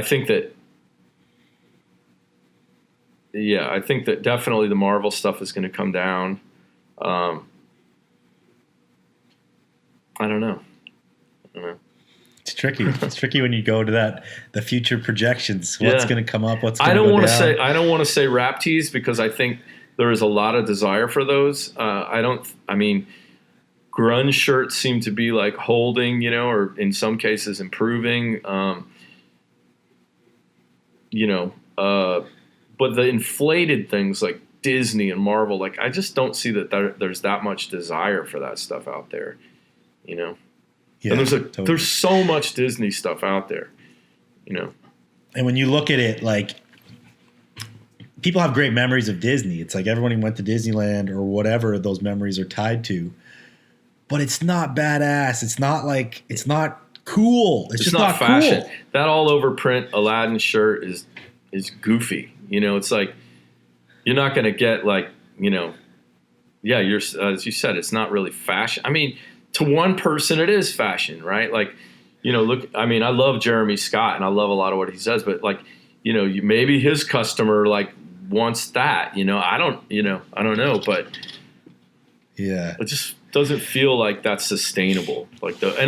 think that, I think that definitely the Marvel stuff is going to come down. I don't know. It's tricky. It's tricky when you go to the future projections. What's going to come up? What's going to go down? I don't want to say rap tees because I think there is a lot of desire for those. Grunge shirts seem to be like holding, or in some cases improving. But the inflated things like Disney and Marvel, like I just don't see that there's that much desire for that stuff out there, Yeah, and there's so much Disney stuff out there, And when you look at it, like people have great memories of Disney. It's like everyone who went to Disneyland or whatever those memories are tied to. But it's not badass. It's not cool. It's just not fashion. Cool. That all over print Aladdin shirt is goofy. It's like you're not going to get like, you're as you said, it's not really fashion. I mean, to one person it is fashion, right? Like, look, I mean, I love Jeremy Scott and I love a lot of what he says, but like, maybe his customer like wants that, I don't know, but yeah, it just doesn't feel like that's sustainable. Like I it's think a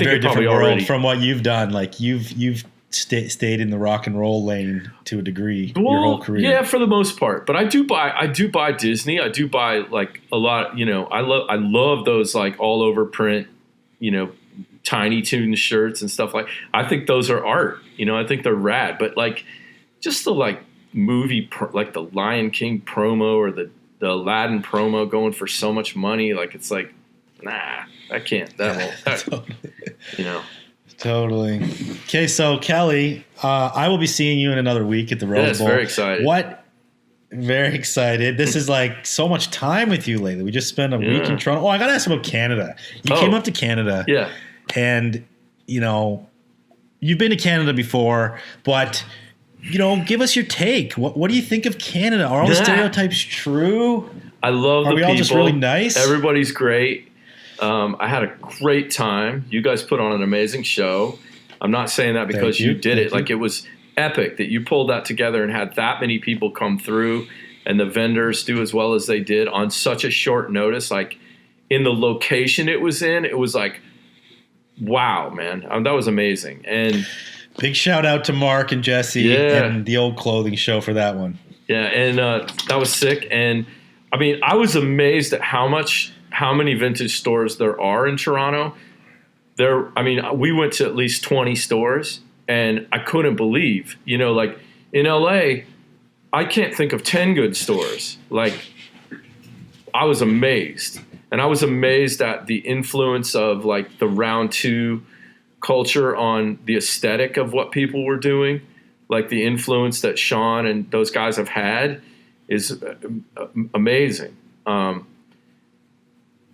very it different probably world already from what you've done. Like you've stayed in the rock and roll lane to a degree your whole career. Yeah, for the most part. But I do buy Disney. I do buy like a lot. I love those like all over print, Tiny Toons shirts and stuff like. I think those are art. I think they're rad. But like, just the like movie like the Lion King promo or the Aladdin promo going for so much money, like it's like, nah, I can't. Totally. Totally. Okay, so Kelly, I will be seeing you in another week at the Rose Bowl. Very excited. Very excited. This is like so much time with you lately. We just spent a week in Toronto. Oh, I got to ask about Canada. You came up to Canada. Yeah. And, you've been to Canada before, but, give us your take. What do you think of Canada? Are all the stereotypes true? I love the people. Are we all just really nice? Everybody's great. I had a great time. You guys put on an amazing show. I'm not saying that because you did it. Like it was epic that you pulled that together and had that many people come through and the vendors do as well as they did on such a short notice. Like in the location it was in, it was like, wow, man, that was amazing. And big shout out to Mark and Jesse and the Old Clothing Show for that one. Yeah, and that was sick. And I mean, I was amazed at how many vintage stores there are in Toronto. We went to at least 20 stores, and I couldn't believe, like in LA, I can't think of 10 good stores. Like, I was amazed. And I was amazed at the influence of like the round two culture on the aesthetic of what people were doing, like the influence that Sean and those guys have had. is amazing.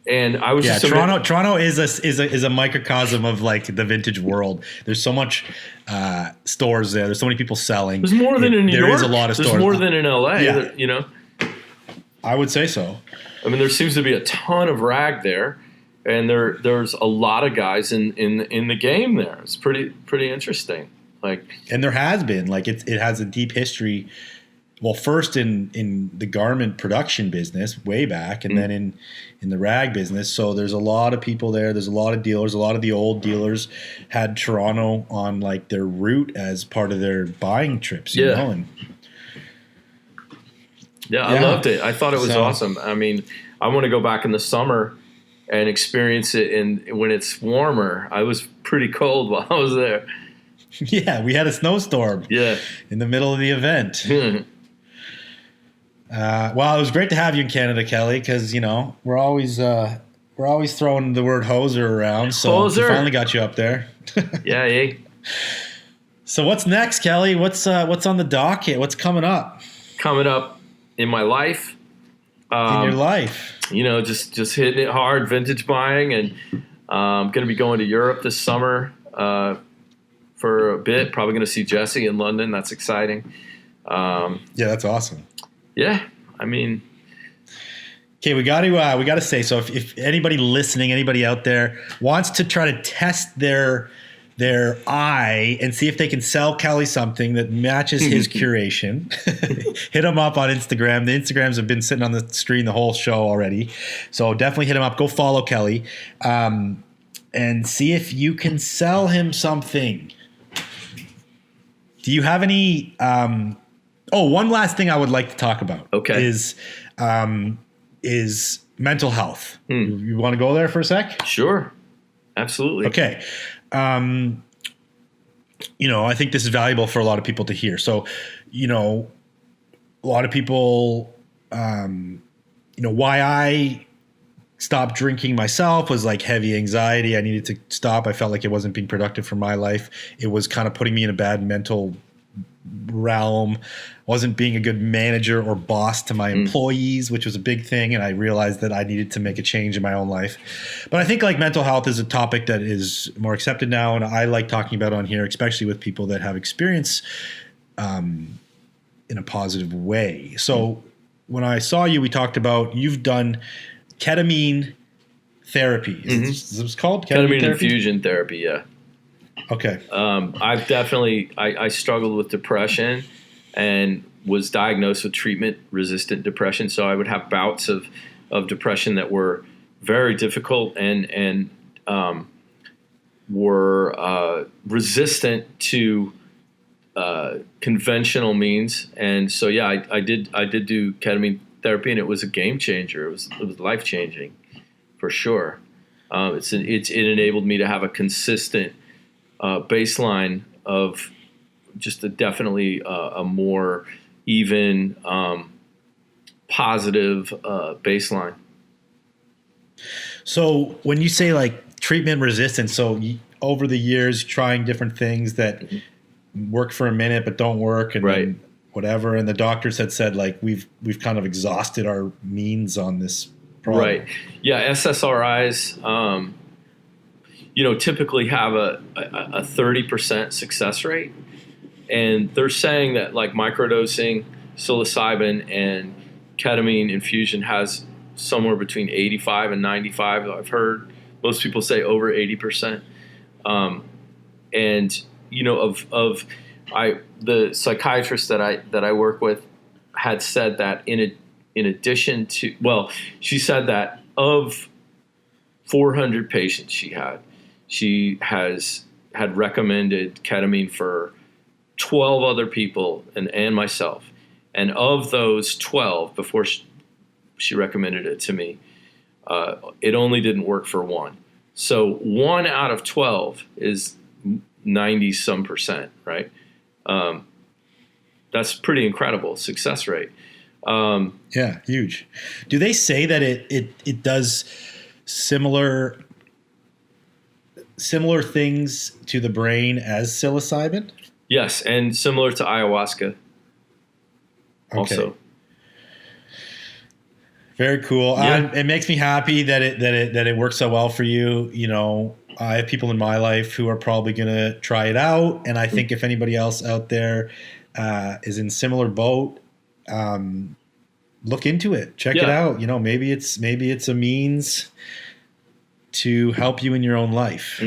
And I was just Toronto is a microcosm of like the vintage world. There's so much stores there. There's so many people selling. There's more than in New York. There is a lot of stores. There's more than in LA. Yeah. You know, I would say so. I mean, there seems to be a ton of rag there, and there's a lot of guys in the game there. It's pretty interesting. Like, and there has been like it has a deep history. Well, first in the garment production business way back, and then in the rag business. So there's a lot of people there. There's a lot of dealers. A lot of the old dealers had Toronto on like their route as part of their buying trips. You know? And I loved it. I thought it was awesome. I mean, I want to go back in the summer and experience it when it's warmer. I was pretty cold while I was there. Yeah, we had a snowstorm. Yeah, in the middle of the event. Well, it was great to have you in Canada, Kelly, because you know we're always throwing the word hoser around. So we finally got you up there. Yeah. So what's next, Kelly? What's on the docket? What's coming up? Coming up in my life. In your life, you know, just hitting it hard, vintage buying, and I'm going to be going to Europe this summer for a bit. Probably going to see Jesse in London. That's exciting. Yeah, that's awesome. Yeah, I mean, okay, we got to say, so if anybody listening, anybody out there wants to try to test their eye and see if they can sell Kelly something that matches his curation, hit him up on Instagram. The Instagrams have been sitting on the screen the whole show already, so definitely hit him up. Go follow Kelly, and see if you can sell him something. Do you have any? One last thing I would like to talk about. Okay. Is mental health. You want to go there for a sec? Sure. Absolutely. Okay. You know, I think this is valuable for a lot of people to hear. So, you know, a lot of people, you know, why I stopped drinking myself was like heavy anxiety. I needed to stop. I felt like it wasn't being productive for my life. It was kind of putting me in a bad mental realm. Wasn't being a good manager or boss to my employees, which was a big thing. And I realized that I needed to make a change in my own life. But I think like mental health is a topic that is more accepted now. And I like talking about it on here, especially with people that have experience in a positive way. So when I saw you, we talked about you've done ketamine therapy. Is this called ketamine infusion therapy? Yeah. Okay. I've definitely I struggled with depression and was diagnosed with treatment-resistant depression. So I would have bouts of depression that were very difficult and were resistant to conventional means. And so I did do ketamine therapy, and it was a game changer. It was life changing, for sure. It enabled me to have a consistent baseline of just definitely a more even, positive baseline. So when you say like treatment resistant, so over the years trying different things that work for a minute but don't work, and then whatever, and the doctors had said like we've kind of exhausted our means on this problem. Right. Yeah, SSRIs. You know, typically have a 30% success rate. And they're saying that like microdosing psilocybin and ketamine infusion has somewhere between 85 and 95. I've heard most people say over 80%. And, you know, the psychiatrist that I work with had said that in addition to, well, she said that of 400 patients she had recommended ketamine for 12 other people and myself. And of those 12, before she recommended it to me, it only didn't work for one. So 1 out of 12 is 90% right? That's pretty incredible success rate. Yeah, huge. Do they say that it does similar things to the brain as psilocybin? Yes, and similar to ayahuasca also. Very cool. Yeah. It makes me happy that it works so well for you. You know, I have people in my life who are probably going to try it out, and I think if anybody else out there is in similar boat, look into it. Check it out. You know, maybe it's a means to help you in your own life.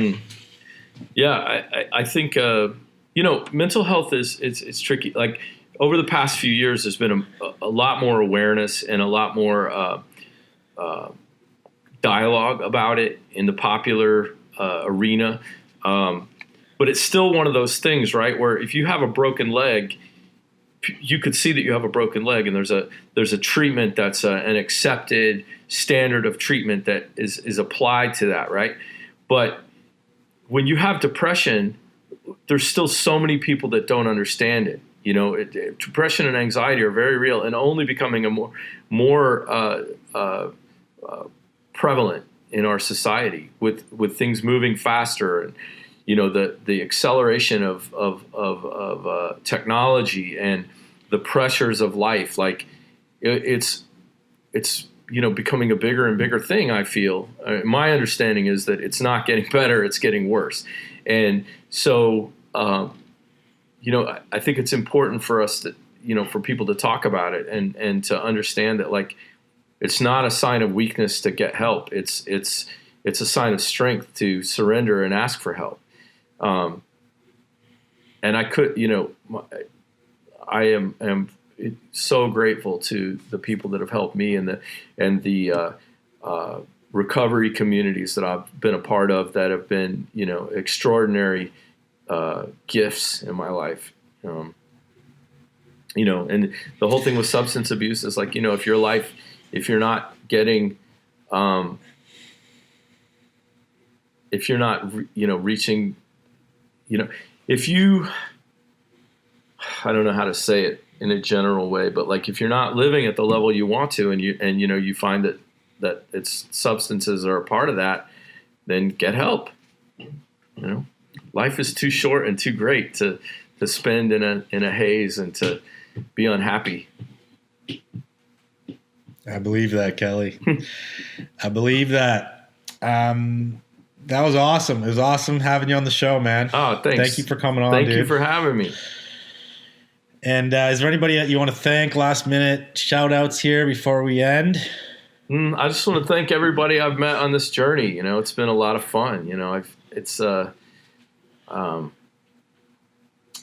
Yeah, I think you know, mental health it's tricky. Like over the past few years, there's been a lot more awareness and a lot more dialogue about it in the popular arena. But it's still one of those things, right? Where if you have a broken leg, you could see that you have a broken leg, and there's a treatment that's an accepted standard of treatment that is applied to that, right? But when you have depression, there's still so many people that don't understand it. You know, depression and anxiety are very real and only becoming a more prevalent in our society with things moving faster and, you know, the acceleration of technology and the pressures of life. Like it's you know, becoming a bigger and bigger thing. I feel my understanding is that it's not getting better; it's getting worse. And so, you know, I think it's important for us to, you know, for people to talk about it and to understand that, like, it's not a sign of weakness to get help. It's a sign of strength to surrender and ask for help. And I could, you know, I am so grateful to the people that have helped me and the recovery communities that I've been a part of that have been, you know, extraordinary gifts in my life. You know, and the whole thing with substance abuse is like, you know, if you're not getting, if you're not, you know, reaching, you know, I don't know how to say it in a general way, but like if you're not living at the level you want to, and you know, you find that it's substances are a part of that, then get help. You know, life is too short and too great to spend in a haze and to be unhappy. I believe that, Kelly. I believe that. That was awesome. It was awesome having you on the show, man. Oh, thanks. Thank you for coming on, Thank dude. you for having me. And is there anybody that you want to thank, last minute shout outs here before we end? I just want to thank everybody I've met on this journey. You know, it's been a lot of fun. You know,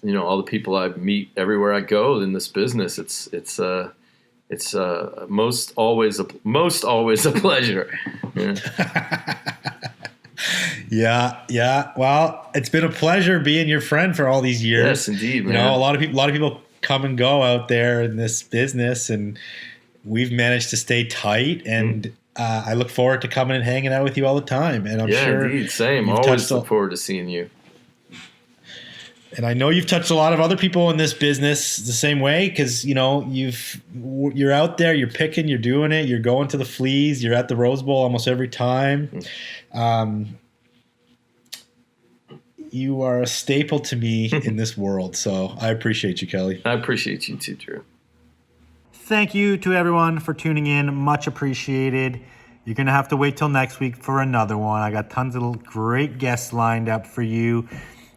you know, all the people I meet everywhere I go in this business. It's most always a pleasure. Yeah. Yeah. Well, it's been a pleasure being your friend for all these years. Yes, indeed, man. You know, a lot of people come and go out there in this business, and we've managed to stay tight. And I look forward to coming and hanging out with you all the time. And I'm sure, indeed, same. Always look forward to seeing you. And I know you've touched a lot of other people in this business the same way, because, you know, you're out there, you're picking, you're doing it, you're going to the fleas, you're at the Rose Bowl almost every time. You are a staple to me in this world, so I appreciate you, Kelly. I appreciate you too, Drew. Thank you to everyone for tuning in. Much appreciated. You're going to have to wait till next week for another one. I got tons of great guests lined up for you.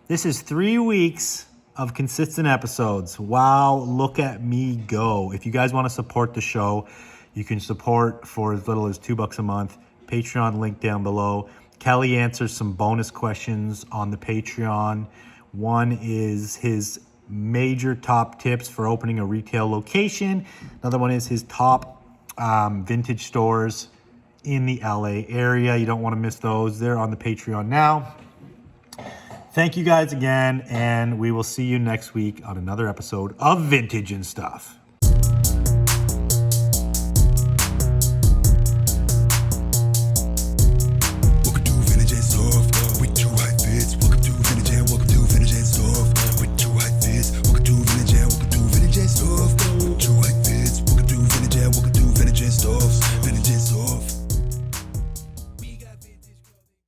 This is 3 weeks of consistent episodes. Wow, look at me go. If you guys want to support the show, you can support for as little as $2 a month. Patreon link down below. Kelly answers some bonus questions on the Patreon. One is his major top tips for opening a retail location. Another one is his top vintage stores in the LA area. You don't want to miss those. They're on the Patreon now. Thank you guys again, and we will see you next week on another episode of Vintage and Stuff.